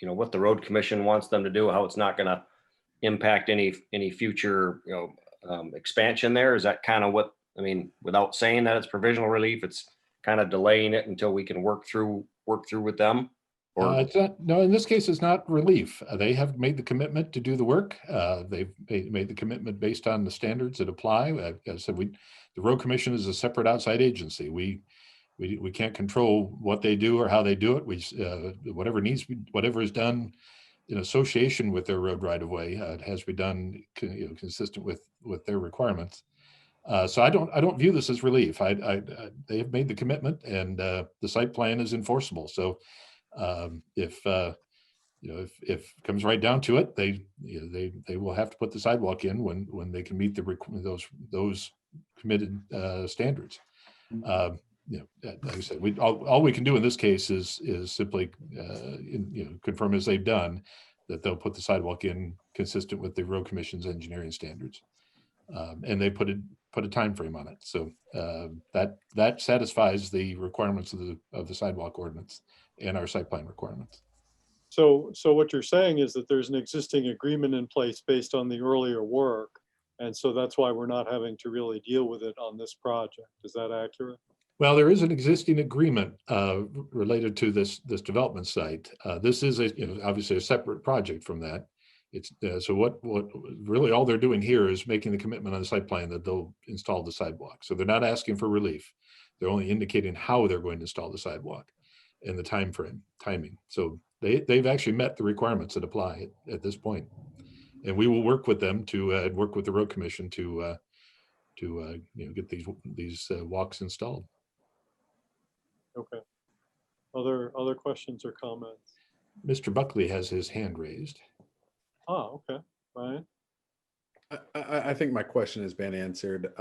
what the road commission wants them to do, how it's not going to impact any future, expansion there? Is that kind of what, I mean, without saying that it's provisional relief, it's kind of delaying it until we can work through with them? Or It's not, no, in this case, it's not relief. They have made the commitment to do the work. They've made the commitment based on the standards that apply. As I said, the road commission is a separate outside agency. We can't control what they do or how they do it. Whatever is done in association with their road right of way, it has to be done consistent with their requirements. So I don't view this as relief. They have made the commitment, and the site plan is enforceable. So if it comes right down to it, they will have to put the sidewalk in when they can meet those committed standards. Like I said, all we can do in this case is simply confirm, as they've done, that they'll put the sidewalk in consistent with the road commission's engineering standards, and they put a time frame on it. So that satisfies the requirements of the sidewalk ordinance and our site plan requirements. So what you're saying is that there's an existing agreement in place based on the earlier work. And so that's why we're not having to really deal with it on this project. Is that accurate? Well, there is an existing agreement related to this development site. This is obviously a separate project from that. It's so what really all they're doing here is making the commitment on the site plan that they'll install the sidewalk. So they're not asking for relief. They're only indicating how they're going to install the sidewalk and the timing. So they've actually met the requirements that apply at this point. And we will work with them to work with the road commission to get these walks installed. Okay. Other questions or comments? Mr. Buckley has his hand raised. Oh, okay. Ryan? I think my question has been answered.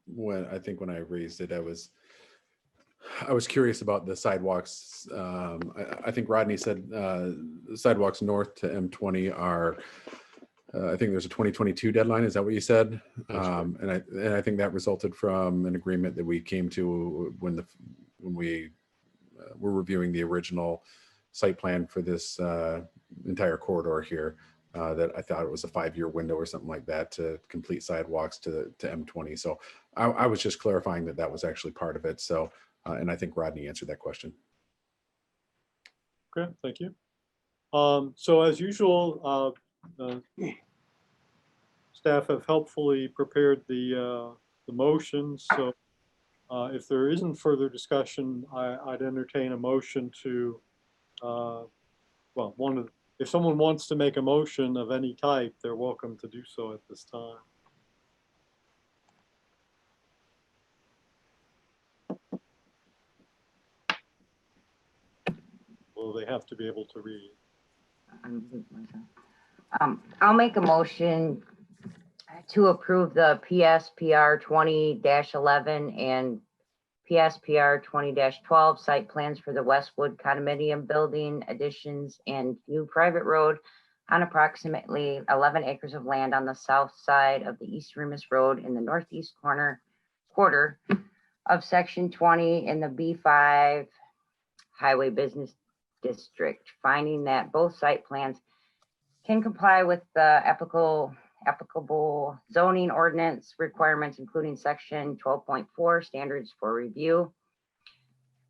When I raised it, I was curious about the sidewalks. I think Rodney said the sidewalks north to M20 are, I think there's a 2022 deadline. Is that what you said? And I think that resulted from an agreement that we came to when we were reviewing the original site plan for this entire corridor here. That I thought it was a 5-year window or something like that to complete sidewalks to M20. So I was just clarifying that was actually part of it. So, and I think Rodney answered that question. Okay, thank you. So as usual, staff have helpfully prepared the motions. So if there isn't further discussion, I'd entertain a motion to, if someone wants to make a motion of any type, they're welcome to do so at this time. Well, they have to be able to read. I'll make a motion to approve the PSPR 20-11 and PSPR 20-12 site plans for the Westwood condominium building additions and new private road on approximately 11 acres of land on the south side of the East Remus Road in the northeast quarter of Section 20 in the B5 Highway Business District, finding that both site plans can comply with the applicable zoning ordinance requirements, including Section 12.4 standards for review.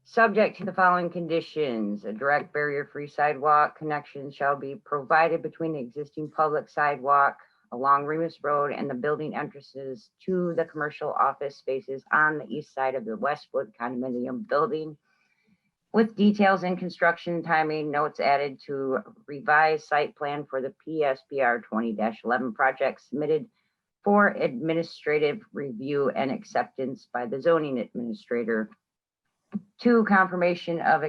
Subject to the following conditions: a direct barrier-free sidewalk connection shall be provided between the existing public sidewalk along Remus Road and the building entrances to the commercial office spaces on the east side of the Westwood condominium building, with details and construction timing notes added to revised site plan for the PSPR 20-11 project submitted for administrative review and acceptance by the zoning administrator. 2, confirmation of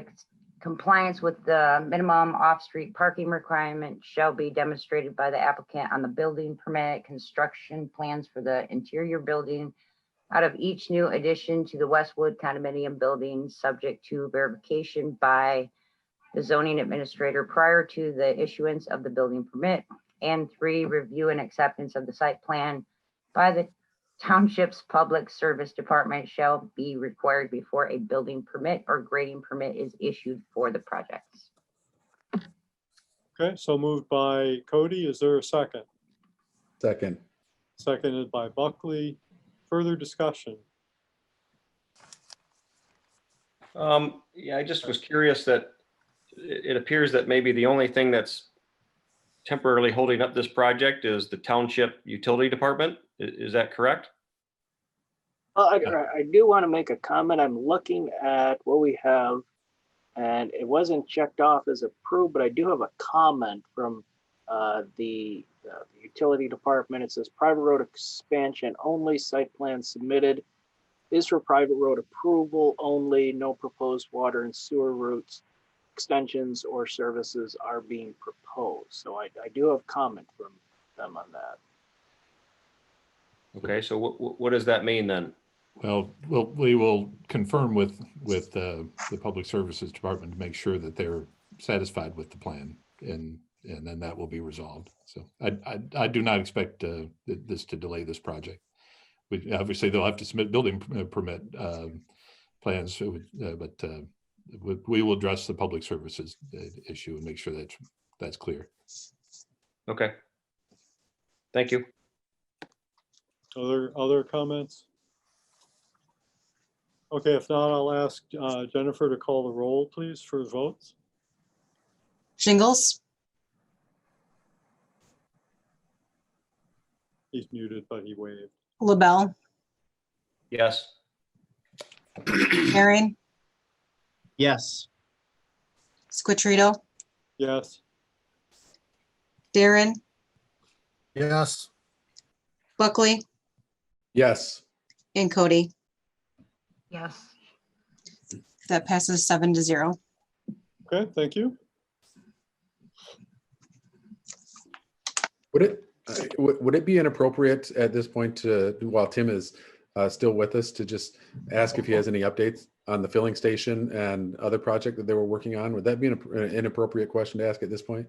compliance with the minimum off-street parking requirement shall be demonstrated by the applicant on the building permit construction plans for the interior building out of each new addition to the Westwood condominium building, subject to verification by the zoning administrator prior to the issuance of the building permit. And 3, review and acceptance of the site plan by the Township's Public Service Department shall be required before a building permit or grading permit is issued for the projects. Okay, so moved by Cody. Is there a second? Second. Seconded by Buckley. Further discussion? Yeah, I just was curious that it appears that maybe the only thing that's temporarily holding up this project is the Township Utility Department. Is that correct? Well, I do want to make a comment. I'm looking at what we have, and it wasn't checked off as approved, but I do have a comment from the utility department. It says private road expansion only, site plan submitted is for private road approval only, no proposed water and sewer routes, extensions or services are being proposed. So I do have comment from them on that. Okay, so what does that mean then? Well, we will confirm with the Public Services Department to make sure that they're satisfied with the plan, and then that will be resolved. So I do not expect this to delay this project. Obviously, they'll have to submit building permit plans, but we will address the Public Services issue and make sure that that's clear. Okay. Thank you. Other comments? Okay, if not, I'll ask Jennifer to call the roll, please, for votes. Shingles, He's muted, but he waved. LaBelle, Yes. Herring, Yes. Squittrito, Yes. Darren, Yes. Buckley, Yes. and Cody. Yes. That passes 7-0. Okay, thank you. Would it be inappropriate at this point to, while Tim is still with us, to just ask if he has any updates on the filling station and other project that they were working on? Would that be an inappropriate question to ask at this point?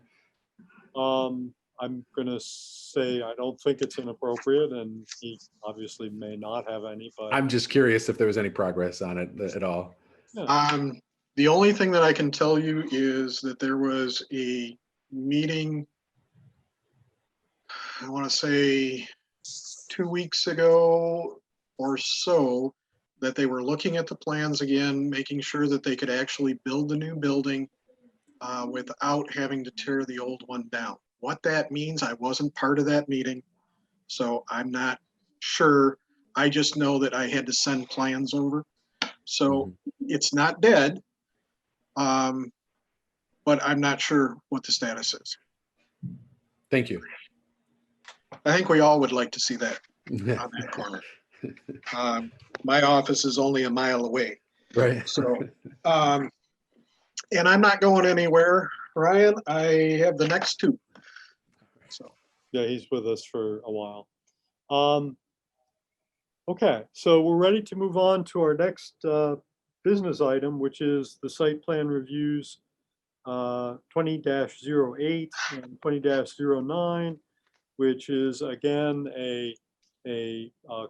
I'm gonna say I don't think it's inappropriate, and he obviously may not have any, but I'm just curious if there was any progress on it at all. The only thing that I can tell you is that there was a meeting, I want to say 2 weeks ago or so, that they were looking at the plans again, making sure that they could actually build the new building without having to tear the old one down. What that means, I wasn't part of that meeting, so I'm not sure. I just know that I had to send plans over. So it's not dead, but I'm not sure what the status is. Thank you. I think we all would like to see that on that corner. My office is only a mile away. Right. So, and I'm not going anywhere, Ryan. I have the next 2. So, yeah, he's with us for a while. Okay, so we're ready to move on to our next business item, which is the site plan reviews 20-08 and 20-09, which is again a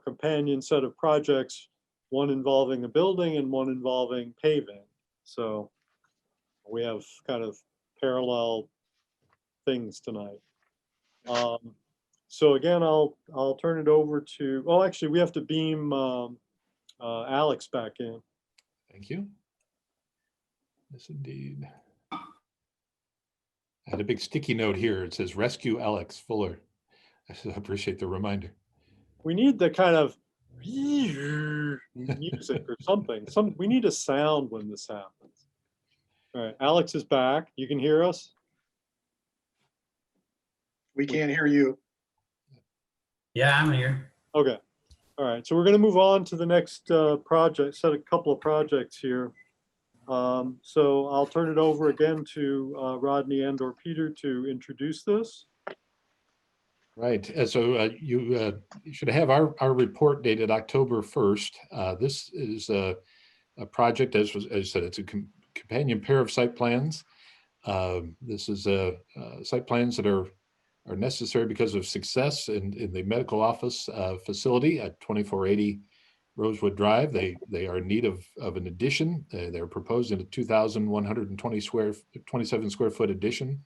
companion set of projects, one involving a building and one involving paving. So we have kind of parallel things tonight. So again, I'll turn it over to, oh, actually, we have to beam Alex back in. Thank you. Yes, indeed. I had a big sticky note here. It says rescue Alex Fuller. I appreciate the reminder. We need the kind of music or something. We need a sound when this happens. All right, Alex is back. You can hear us? we can't hear you. Yeah, I'm here. Okay. All right. So we're going to move on to the next project, set a couple of projects here. So I'll turn it over again to Rodney and or Peter to introduce this. Right. So you should have our report dated October 1st. This is a project, as I said, it's a companion pair of site plans. This is site plans that are necessary because of success in the medical office facility at 2480 Rosewood Drive. They are in need of an addition. They're proposing a 2,127 square foot addition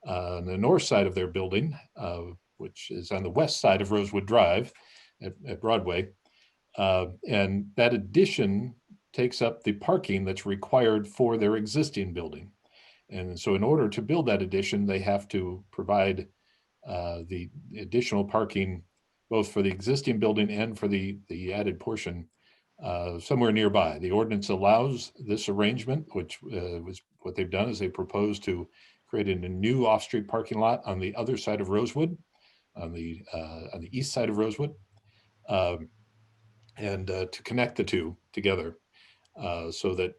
on the north side of their building, which is on the west side of Rosewood Drive at Broadway. And that addition takes up the parking that's required for their existing building. And so in order to build that addition, they have to provide the additional parking, both for the existing building and for the added portion somewhere nearby. The ordinance allows this arrangement, which was what they've done is they propose to create a new off-street parking lot on the other side of Rosewood, on the east side of Rosewood, and to connect the two together so that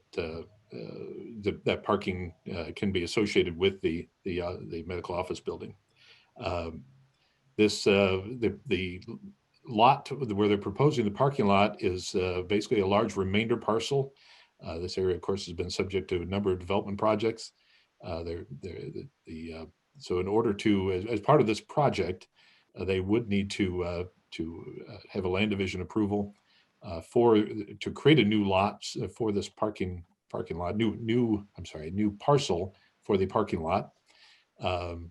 that parking can be associated with the medical office building. The lot where they're proposing the parking lot is basically a large remainder parcel. This area, of course, has been subject to a number of development projects. So in order to, as part of this project, they would need to have a land division approval to create a new lot for this parking lot, new parcel for the parking lot.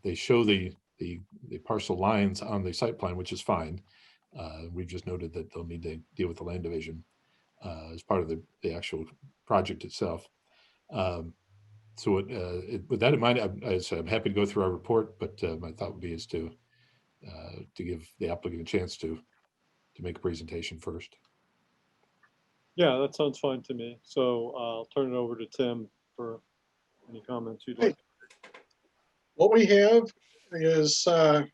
They show the parcel lines on the site plan, which is fine. We've just noted that they'll need to deal with the land division as part of the actual project itself. So with that in mind, I'm happy to go through our report, but my thought would be is to give the applicant a chance to make a presentation first. Yeah, that sounds fine to me. So I'll turn it over to Tim for any comments you'd like. What we have is the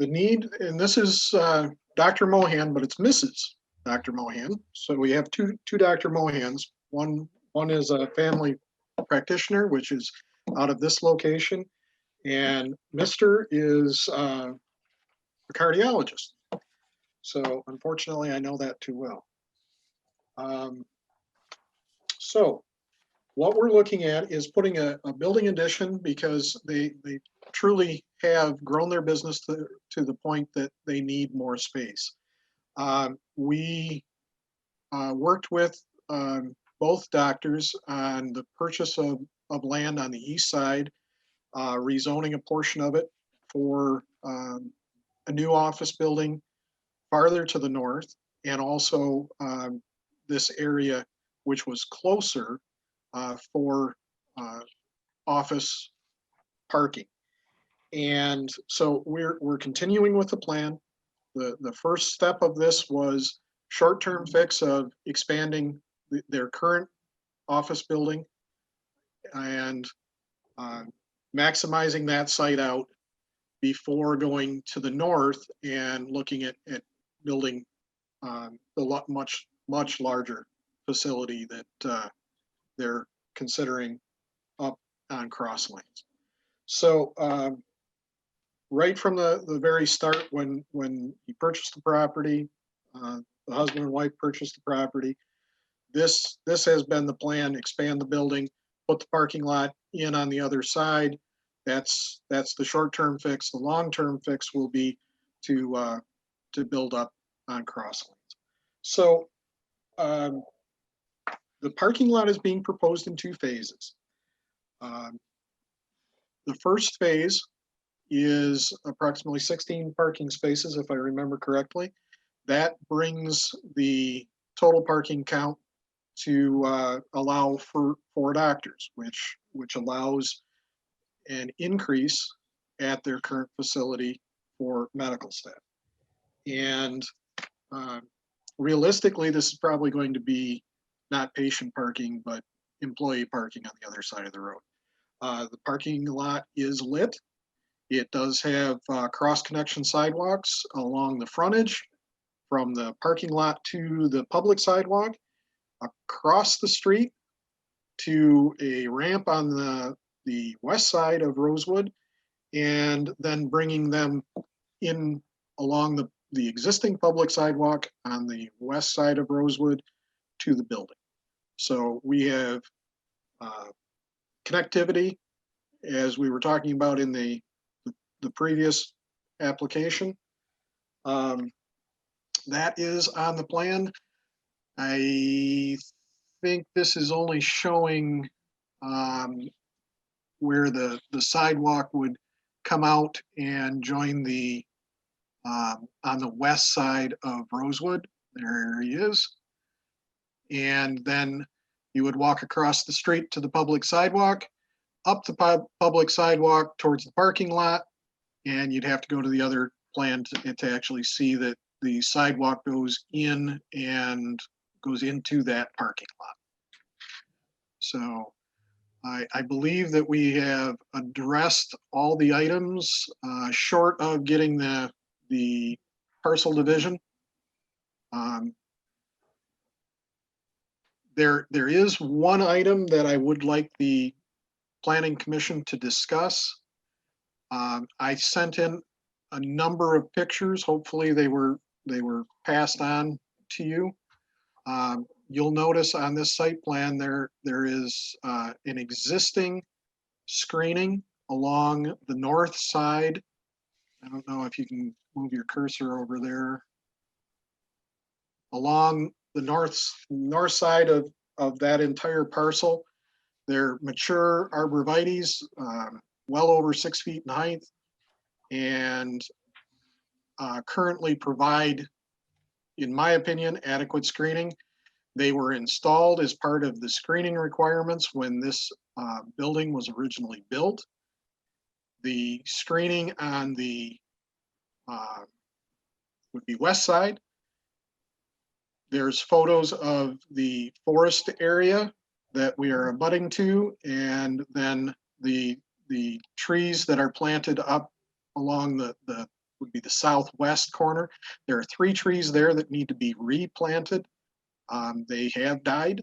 need, and this is Dr. Mohan, but it's Mrs. Dr. Mohan. So we have two Dr. Mohans. One is a family practitioner, which is out of this location, and Mr. is a cardiologist. So unfortunately, I know that too well. So what we're looking at is putting a building addition because they truly have grown their business to the point that they need more space. We worked with both doctors on the purchase of land on the east side, rezoning a portion of it for a new office building farther to the north, and also this area which was closer for office parking. And so we're continuing with the plan. The first step of this was short-term fix of expanding their current office building and maximizing that site out before going to the north and looking at building the much larger facility that they're considering up on Cross Lanes. So right from the very start, when he purchased the property, the husband and wife purchased the property, this has been the plan: expand the building, put the parking lot in on the other side. That's the short-term fix. The long-term fix will be to build up on Cross Lanes. So the parking lot is being proposed in two phases. The first phase is approximately 16 parking spaces, if I remember correctly. That brings the total parking count to allow for 4 doctors, which allows an increase at their current facility for medical staff. And realistically, this is probably going to be not patient parking, but employee parking on the other side of the road. The parking lot is lit. It does have cross-connection sidewalks along the frontage from the parking lot to the public sidewalk, across the street to a ramp on the west side of Rosewood, and then bringing them in along the existing public sidewalk on the west side of Rosewood to the building. So we have connectivity, as we were talking about in the previous application. That is on the plan. I think this is only showing where the sidewalk would come out and join the on the west side of Rosewood. There he is. And then you would walk across the street to the public sidewalk, up the public sidewalk towards the parking lot, and you'd have to go to the other plan to actually see that the sidewalk goes in and goes into that parking lot. So I believe that we have addressed all the items short of getting the parcel division. There is one item that I would like the Planning Commission to discuss. I sent in a number of pictures. Hopefully they were passed on to you. You'll notice on this site plan there is an existing screening along the north side. I don't know if you can move your cursor over there. Along the north side of that entire parcel, they're mature arborvitaes, well over 6 feet in height, and currently provide, in my opinion, adequate screening. They were installed as part of the screening requirements when this building was originally built. The screening on the would be west side. There's photos of the forest area that we are abutting to, and then the trees that are planted up along the would be the southwest corner. There are 3 trees there that need to be replanted. They have died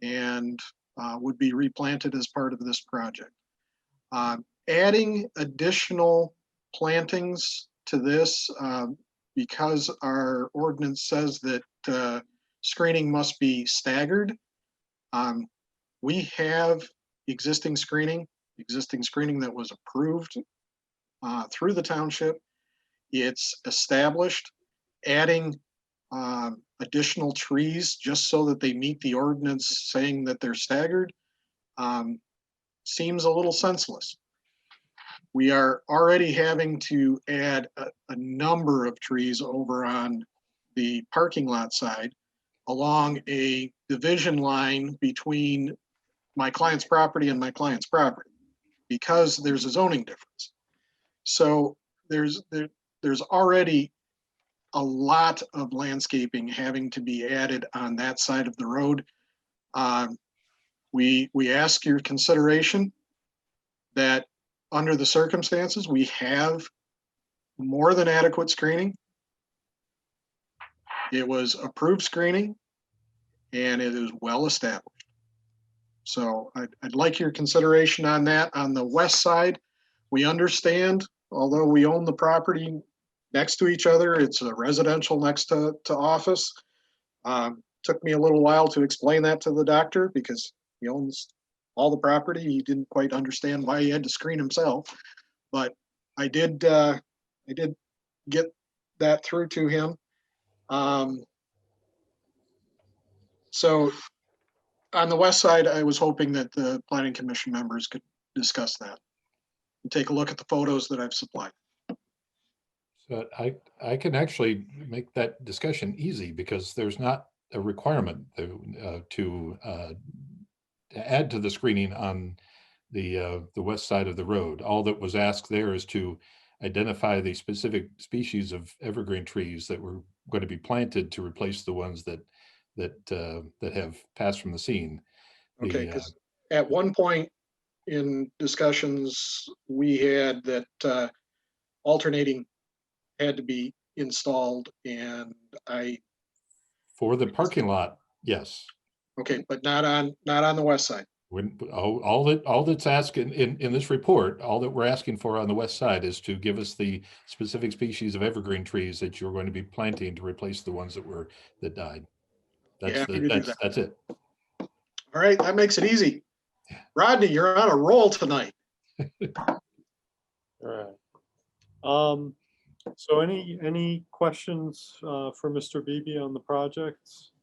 and would be replanted as part of this project. Adding additional plantings to this, because our ordinance says that screening must be staggered. We have existing screening that was approved through the township. It's established. Adding additional trees just so that they meet the ordinance saying that they're staggered seems a little senseless. We are already having to add a number of trees over on the parking lot side along a division line between my client's property and my client's property because there's a zoning difference. So there's already a lot of landscaping having to be added on that side of the road. We ask your consideration that under the circumstances, we have more than adequate screening. It was approved screening and it is well established. So I'd like your consideration on that. On the west side, we understand, although we own the property next to each other, it's a residential next to office. Took me a little while to explain that to the doctor because he owns all the property. He didn't quite understand why he had to screen himself, but I did get that through to him. So on the west side, I was hoping that the Planning Commission members could discuss that and take a look at the photos that I've supplied. So I can actually make that discussion easy because there's not a requirement to add to the screening on the west side of the road. All that was asked there is to identify the specific species of evergreen trees that were going to be planted to replace the ones that have passed from the scene. Okay, because at one point in discussions, we had that alternating had to be installed, and for the parking lot, yes. Okay, but not on the west side. All that's asked in this report, all that we're asking for on the west side is to give us the specific species of evergreen trees that you're going to be planting to replace the ones that died. That's it. All right, that makes it easy. Rodney, you're on a roll tonight. All right. So any questions for Mr. Beebe on the projects?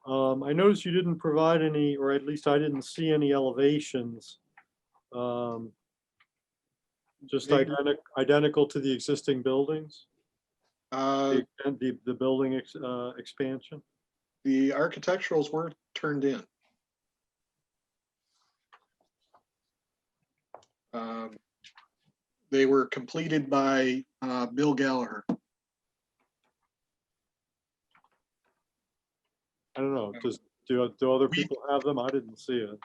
I noticed you didn't provide any, or at least I didn't see any elevations. Just identical to the existing buildings and the building expansion. The architecturals were turned in. They were completed by Bill Gallagher. I don't know. Do other people have them? I didn't see it.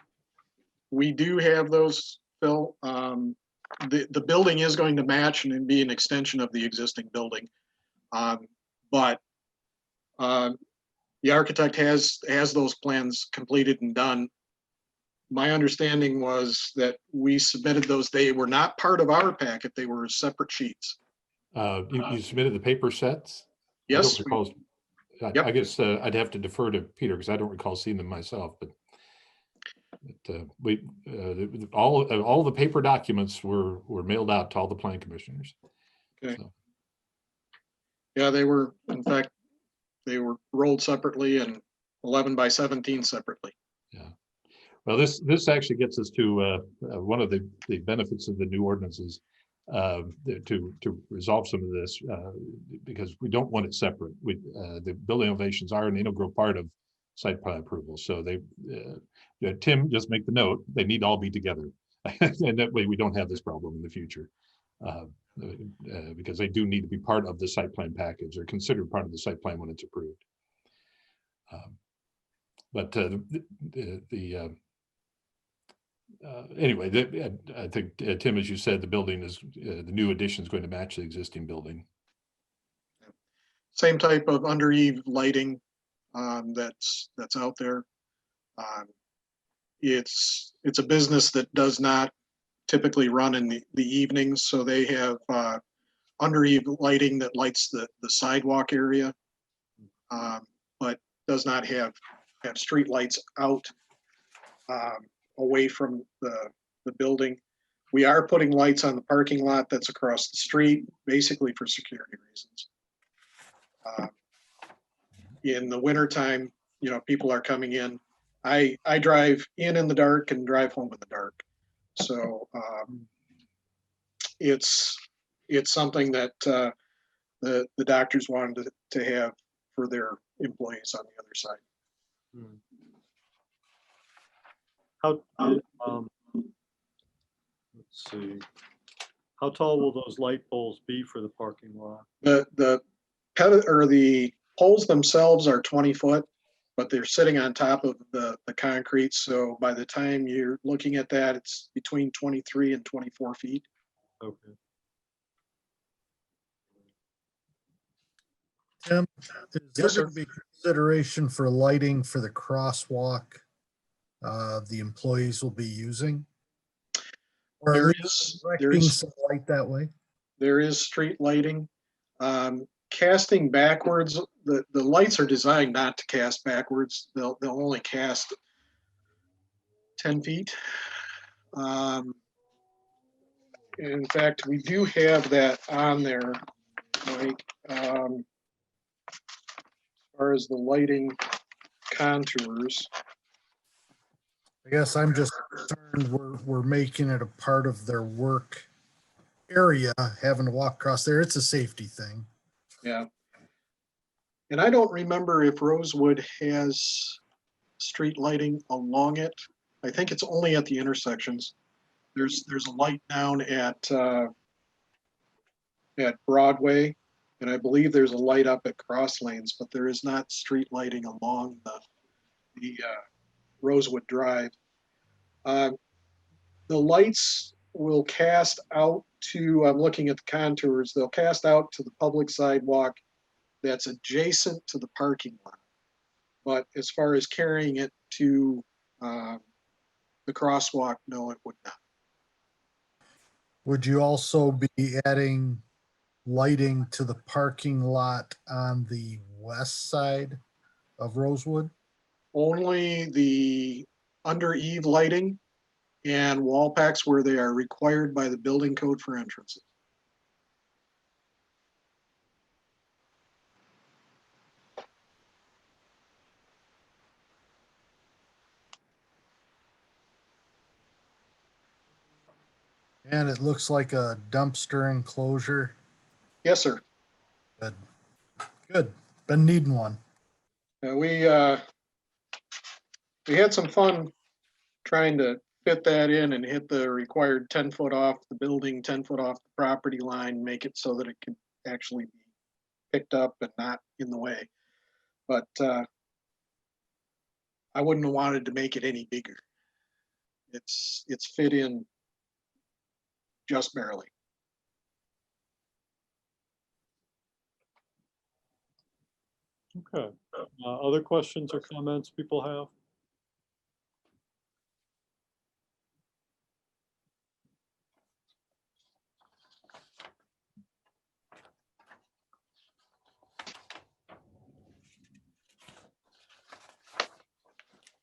We do have those, Phil. The building is going to match and be an extension of the existing building. But the architect has those plans completed and done. My understanding was that we submitted those. They were not part of our packet. They were separate sheets. You submitted the paper sets? Yes. I don't recall. Yep. I guess I'd have to defer to Peter because I don't recall seeing them myself, but all the paper documents were mailed out to all the plan commissioners. Okay. So. Yeah, they were, in fact, they were rolled separately and 11 by 17 separately. Yeah. Well, this actually gets us to one of the benefits of the new ordinances to resolve some of this because we don't want it separate. The building elevations are an integral part of site plan approval. So Tim, just make the note, they need to all be together. And that way we don't have this problem in the future because they do need to be part of the site plan package or considered part of the site plan when it's approved. Anyway, I think, Tim, as you said, the building is, the new addition is going to match the existing building. Same type of under eave lighting that's out there. It's a business that does not typically run in the evenings, so they have under eave lighting that lights the sidewalk area, but does not have street lights out away from the building. We are putting lights on the parking lot that's across the street, basically for security reasons. In the wintertime, people are coming in. I drive in the dark and drive home in the dark. So it's something that the doctors wanted to have for their employees on the other side. Let's see. How tall will those light poles be for the parking lot? The poles themselves are 20 foot, but they're sitting on top of the concrete. So by the time you're looking at that, it's between 23 and 24 feet. Okay. Tim, is there Yes, sir. going to be consideration for lighting for the crosswalk the employees will be using? Or There are they is directing some light that way? There is street lighting. Casting backwards, the lights are designed not to cast backwards. They'll only cast 10 feet. In fact, we do have that on there, Mike. As far as the lighting contours. I guess I'm just concerned we're making it a part of their work area, having to walk across there. It's a safety thing. Yeah. And I don't remember if Rosewood has street lighting along it. I think it's only at the intersections. There's a light down at Broadway, and I believe there's a light up at Cross Lanes, but there is not street lighting along the Rosewood Drive. The lights will cast out to, I'm looking at the contours, they'll cast out to the public sidewalk that's adjacent to the parking lot. But as far as carrying it to the crosswalk, no, it would not. Would you also be adding lighting to the parking lot on the west side of Rosewood? Only the under eave lighting and wall packs where they are required by the building code for entrances. And it looks like a dumpster enclosure. Yes, sir. Good. Good. Been needing one. We had some fun trying to fit that in and hit the required 10 foot off the building, 10 foot off the property line, make it so that it could actually be picked up and not in the way. But I wouldn't have wanted to make it any bigger. It's fit in just barely. Okay. Other questions or comments people have?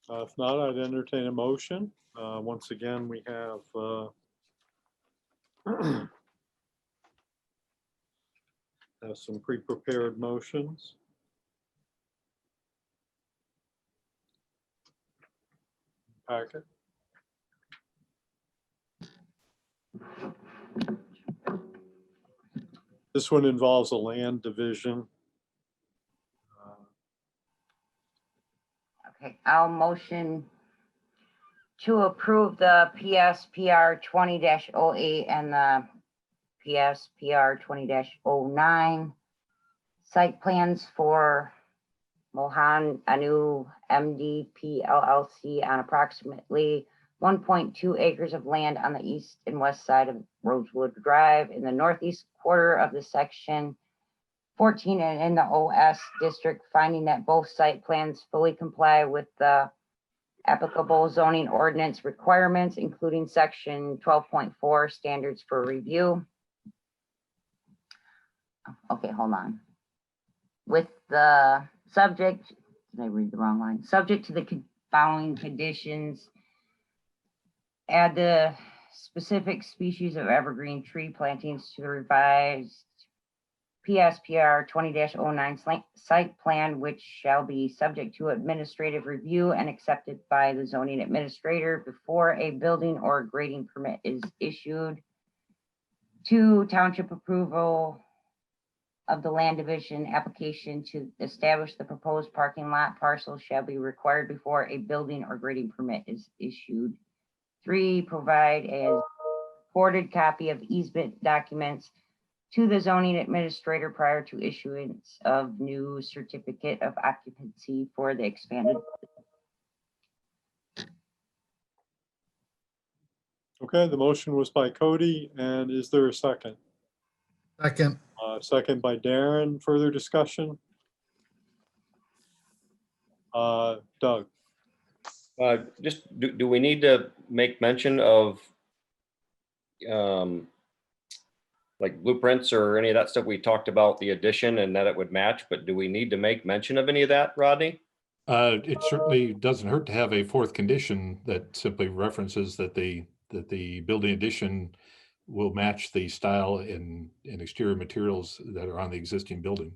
If not, I'd entertain a motion. Once again, we have have some pre-prepared motions. Packet. This one involves a land division. Okay, I'll motion to approve the PSPR 20-08 and the PSPR 20-09 site plans for Mohan Anu MDP LLC on approximately 1.2 acres of land on the east and west side of Rosewood Drive in the northeast quarter of the section 14 and in the OS district, finding that both site plans fully comply with the applicable zoning ordinance requirements, including section 12.4 standards for review. Okay, hold on. With the subject, did I read the wrong line? Subject to the following conditions. Add the specific species of evergreen tree plantings to the revised PSPR 20-09 site plan, which shall be subject to administrative review and accepted by the zoning administrator before a building or grading permit is issued. 2, township approval of the land division application to establish the proposed parking lot parcel shall be required before a building or grading permit is issued. 3, provide a recorded copy of easement documents to the zoning administrator prior to issuance of new certificate of occupancy for the expanded. Okay, the motion was by Cody, and is there a second? Second. Second by Darren. Further discussion? Doug? Just, do we need to make mention of like blueprints or any of that stuff? We talked about the addition and that it would match, but do we need to make mention of any of that, Rodney? It certainly doesn't hurt to have a fourth condition that simply references that the building addition will match the style and exterior materials that are on the existing building.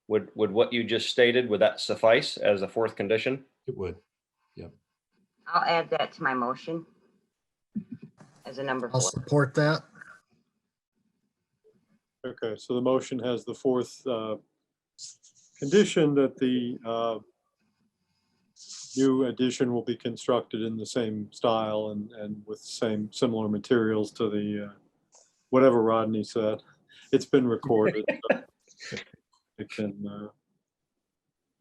Would what you just stated, would that suffice as a fourth condition? It would. Yep. I'll add that to my motion as a number I'll 4. support that. Okay, so the motion has the fourth condition that the new addition will be constructed in the same style and with similar materials to the whatever Rodney said. It's been recorded. So it can.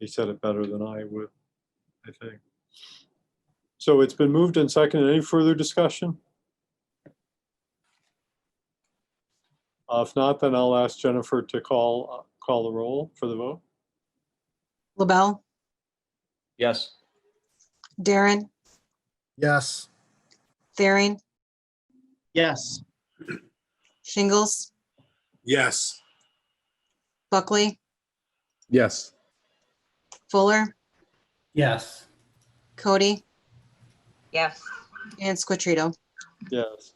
He said it better than I would, I think. So it's been moved and seconded. Any further discussion? If not, then I'll ask Jennifer to call call the roll for the vote. LaBelle, Yes. Darren, Yes. Waring, Yes. Shingles, Yes. Buckley, Yes. Fuller, Yes. Cody, Yes. and Squatrito. Yes.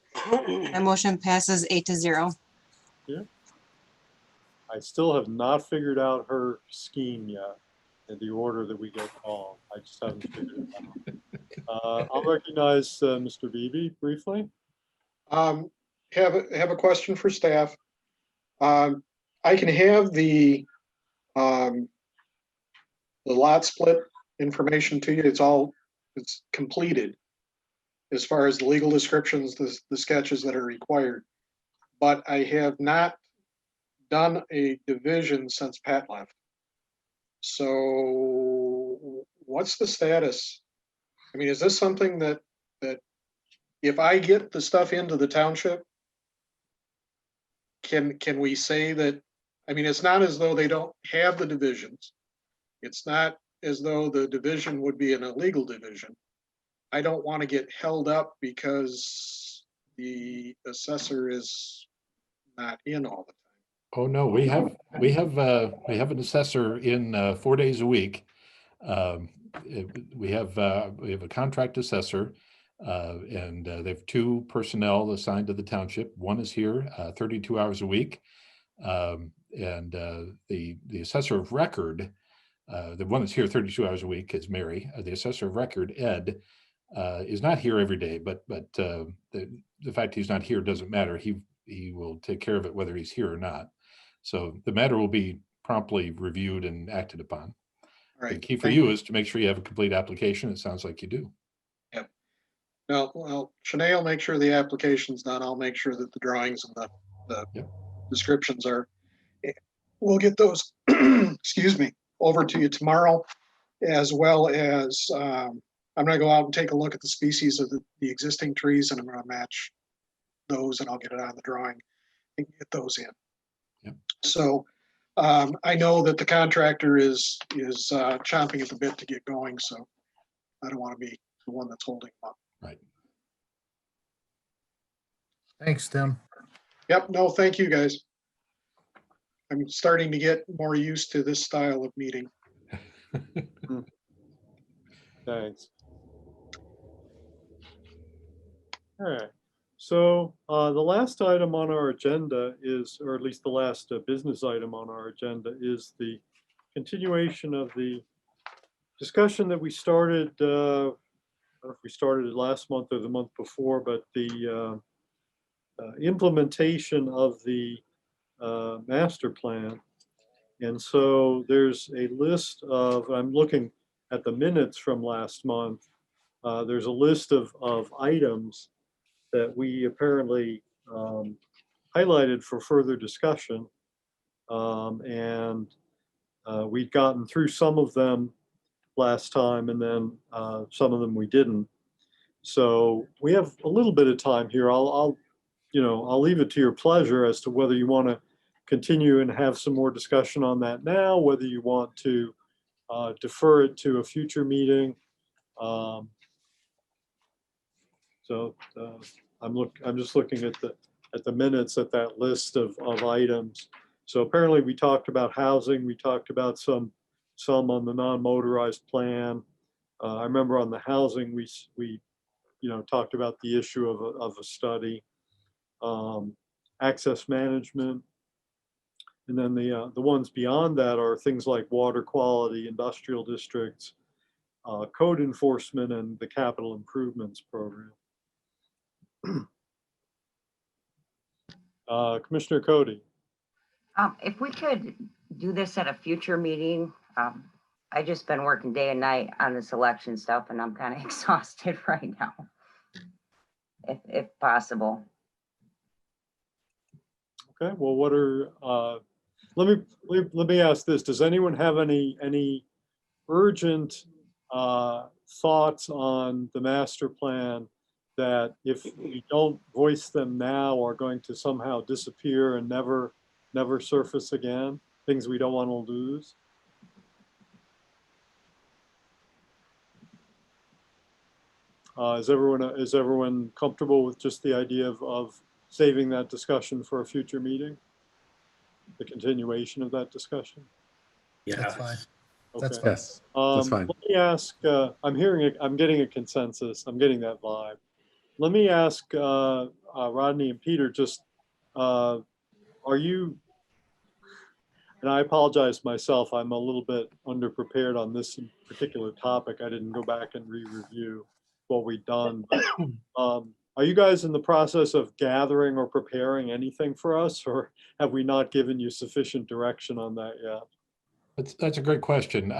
My motion passes 8-0. I still have not figured out her scheme yet in the order that we get called. I just haven't figured it out. I'll recognize Mr. Beebe briefly. Have a question for staff. I can have the lot split information to you. It's completed as far as the legal descriptions, the sketches that are required. But I have not done a division since Pat left. So what's the status? I mean, is this something that if I get the stuff into the township, can we say that, I mean, it's not as though they don't have the divisions. It's not as though the division would be an illegal division. I don't want to get held up because the assessor is not in all the time. Oh, no, we have an assessor in 4 days a week. We have a contract assessor, and they have 2 personnel assigned to the township. One is here 32 hours a week, and the assessor of record, the one that's here 32 hours a week is Mary. The assessor of record, Ed, is not here every day, but the fact he's not here doesn't matter. He will take care of it whether he's here or not. So the matter will be promptly reviewed and acted upon. All right. The key for you is to make sure you have a complete application. It sounds like you do. Yep. No, well, Shanae will make sure the application's done. I'll make sure that the drawings and the Yep. descriptions are, we'll get those, excuse me, over to you tomorrow, as well as, I'm gonna go out and take a look at the species of the existing trees, and I'm gonna match those, and I'll get it on the drawing and get those in. Yep. So I know that the contractor is chomping at the bit to get going, so I don't want to be the one that's holding them up. Right. Thanks, Tim. Yep, no, thank you, guys. I'm starting to get more used to this style of meeting. Thanks. All right. So the last item on our agenda is, or at least the last business item on our agenda is the continuation of the discussion that we started, I don't know if we started it last month or the month before, but the implementation of the master plan. And so there's a list of, I'm looking at the minutes from last month. There's a list of items that we apparently highlighted for further discussion. And we'd gotten through some of them last time, and then some of them we didn't. So we have a little bit of time here. I'll leave it to your pleasure as to whether you want to continue and have some more discussion on that now, whether you want to defer it to a future meeting. I'm just looking at the minutes at that list of items. So apparently we talked about housing. We talked about some on the non-motorized plan. I remember on the housing, we talked about the issue of a study, access management. And then the ones beyond that are things like water quality, industrial districts, code enforcement, and the capital improvements program. Commissioner Cody. If we could do this at a future meeting, I just been working day and night on this election stuff, and I'm kind of exhausted right now, if possible. Okay, well, what are, let me ask this. Does anyone have any urgent thoughts on the master plan that if we don't voice them now are going to somehow disappear and never surface again? things we don't want to lose. Is everyone comfortable with just the idea of saving that discussion for a future meeting? The continuation of that discussion? That's fine. That's Okay. fine. Yes, that's fine. Let me ask, I'm getting a consensus. I'm getting that vibe. Let me ask Rodney and Peter, just, are you, and I apologize myself, I'm a little bit underprepared on this particular topic. I didn't go back and re-review what we've done. But, are you guys in the process of gathering or preparing anything for us, or have we not given you sufficient direction on that yet? That's a great question.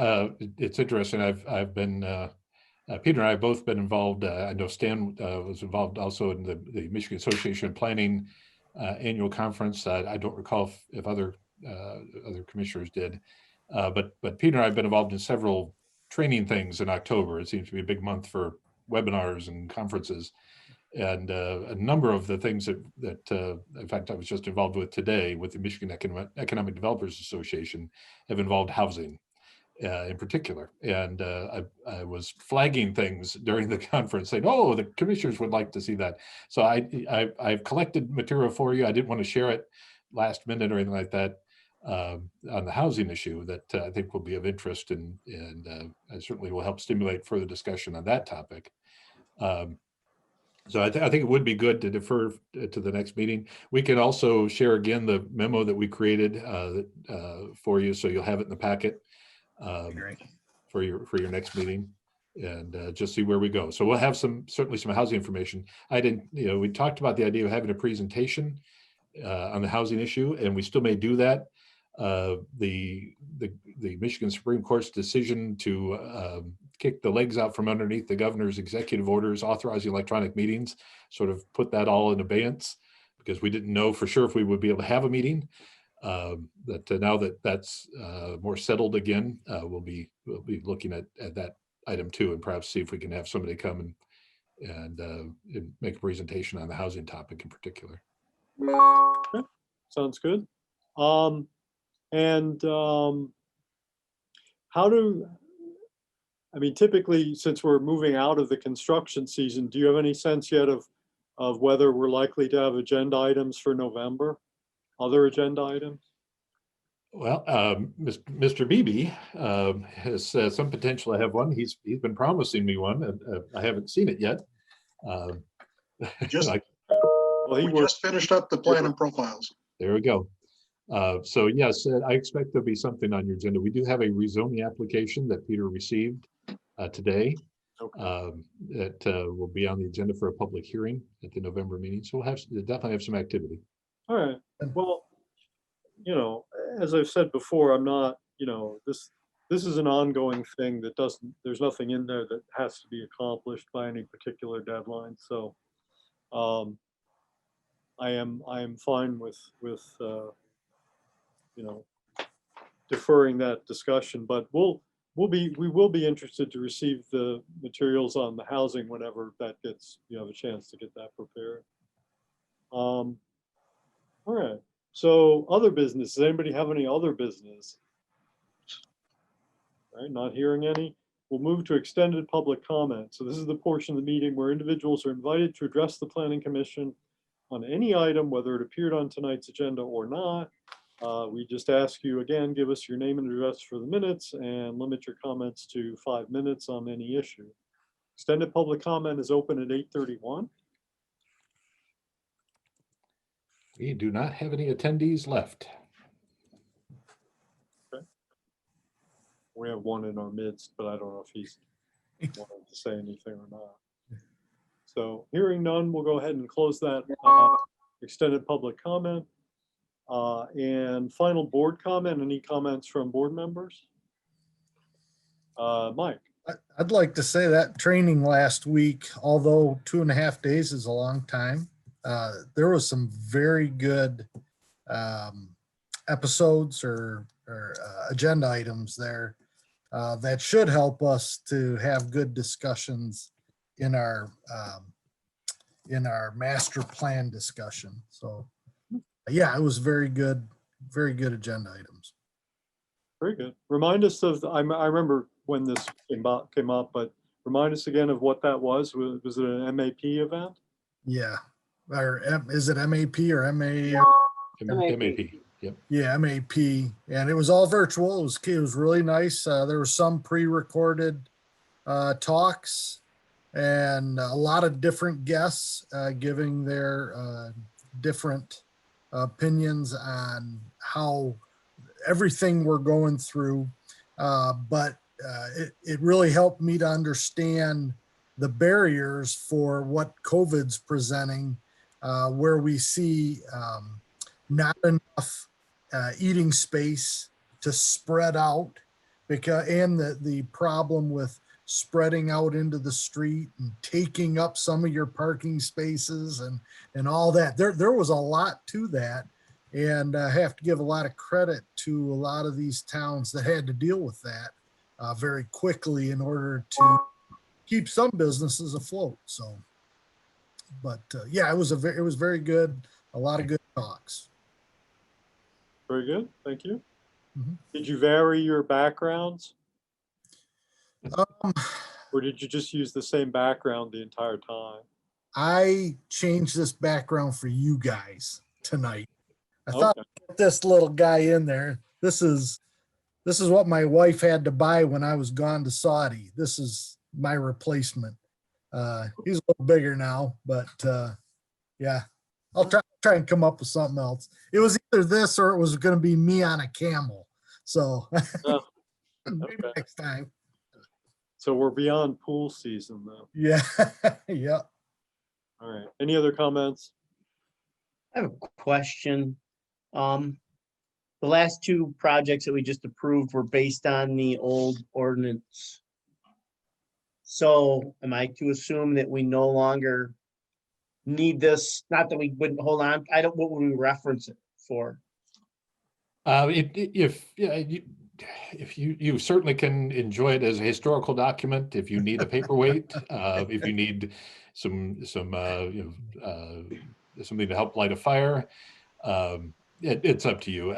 It's interesting. I've been Peter and I have both been involved. I know Stan was involved also in the Michigan Association of Planning annual conference. I don't recall if other commissioners did, but Peter and I have been involved in several training things in October. It seems to be a big month for webinars and conferences, and a number of the things that in fact I was just involved with today with the Michigan Economic Developers Association have involved housing in particular. And I was flagging things during the conference saying, oh, the commissioners would like to see that. So I've collected material for you. I didn't want to share it last minute or anything like that on the housing issue that I think will be of interest, and certainly will help stimulate further discussion on that topic. So I think it would be good to defer to the next meeting. We can also share again the memo that we created for you, so you'll have it in the packet for your next meeting, and just see where we go. So we'll have certainly some housing information. We talked about the idea of having a presentation on the housing issue, and we still may do that. The Michigan Supreme Court's decision to kick the legs out from underneath the governor's executive orders authorizing electronic meetings sort of put that all in abeyance, because we didn't know for sure if we would be able to have a meeting. Now that that's more settled again, we'll be looking at that item too, and perhaps see if we can have somebody come and make a presentation on the housing topic in particular. Okay. Sounds good. Typically, since we're moving out of the construction season, do you have any sense yet of whether we're likely to have agenda items for November? Other agenda items? Well, Mr. Beebe has some potential to have one. He's been promising me one, and I haven't seen it yet. We just finished up the plan and profiles. There we go. So yes, I expect there'll be something on your agenda. We do have a rezoning application that Peter received today. Okay. That will be on the agenda for a public hearing at the November meeting. So we'll definitely have some activity. All right. Well, as I've said before, I'm not, this is an ongoing thing that there's nothing in there that has to be accomplished by any particular deadline. So I am fine with deferring that discussion, but we will be interested to receive the materials on the housing whenever that gets, you have a chance to get that prepared. All right. So other business, does anybody have any other business? All right, not hearing any. We'll move to extended public comment. So this is the portion of the meeting where individuals are invited to address the Planning Commission on any item, whether it appeared on tonight's agenda or not. We just ask you again, give us your name and address for the minutes, and limit your comments to 5 minutes on any issue. Extended public comment is open at 8:31. We do not have any attendees left. Okay. We have one in our midst, but I don't know if he's wanted to say anything or not. So hearing none, we'll go ahead and close that extended public comment. And final board comment, any comments from board members? Mike. I'd like to say that training last week, although 2.5 days is a long time, there was some very good episodes or agenda items there that should help us to have good discussions in our master plan discussion. So yeah, it was very good agenda items. Very good. remind us of, I remember when this came up, but remind us again of what that was. Was it an MAP event? Yeah. Or is it MAP or MA? MAP. Yep. Yeah, MAP. And it was all virtual. It was really nice. There were some pre-recorded talks and a lot of different guests giving their different opinions on how everything we're going through. But it really helped me to understand the barriers for what COVID's presenting, where we see not enough eating space to spread out, and the problem with spreading out into the street and taking up some of your parking spaces and all that. There was a lot to that. And I have to give a lot of credit to a lot of these towns that had to deal with that very quickly in order to keep some businesses afloat. So, but yeah, it was very good. A lot of good talks. Very good. Thank you. Mhm. Did you vary your backgrounds, Um, or did you just use the same background the entire time? I changed this background for you guys tonight. I thought Okay. I'd get this little guy in there. This is what my wife had to buy when I was gone to Saudi. This is my replacement. He's a little bigger now, but yeah, I'll try and come up with something else. It was either this or it was going to be me on a camel. So Oh, maybe okay. next time. So we're beyond pool season though. Yeah. Yeah. All right. Any other comments? I have a question. The last two projects that we just approved were based on the old ordinance. So am I to assume that we no longer need this? Not that we wouldn't hold on. What would we reference it for? If you certainly can enjoy it as a historical document, if you need a paperweight, if you need something to help light a fire, it's up to you.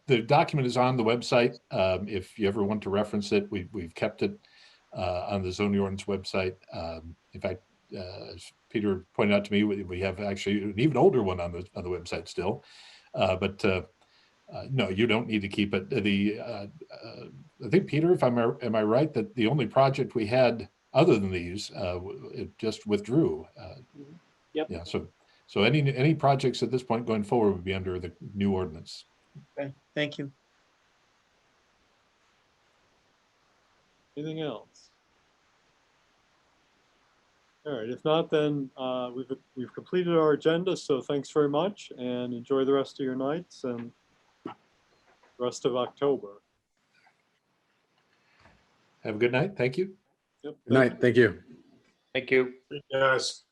The document is on the website. If you ever want to reference it, we've kept it on the zoning ordinance website. In fact, as Peter pointed out to me, we have actually an even older one on the website still. No, you don't need to keep it. I think, Peter, if am I right that the only project we had other than these, it just withdrew. Yep. Yeah. So any projects at this point going forward would be under the new ordinance. Okay, thank you. Anything else? All right. If not, then we've completed our agenda. So thanks very much, and enjoy the rest of your nights and rest of October. Have a good night. Thank you. Yep. Good night. Thank you. Thank you. Yes.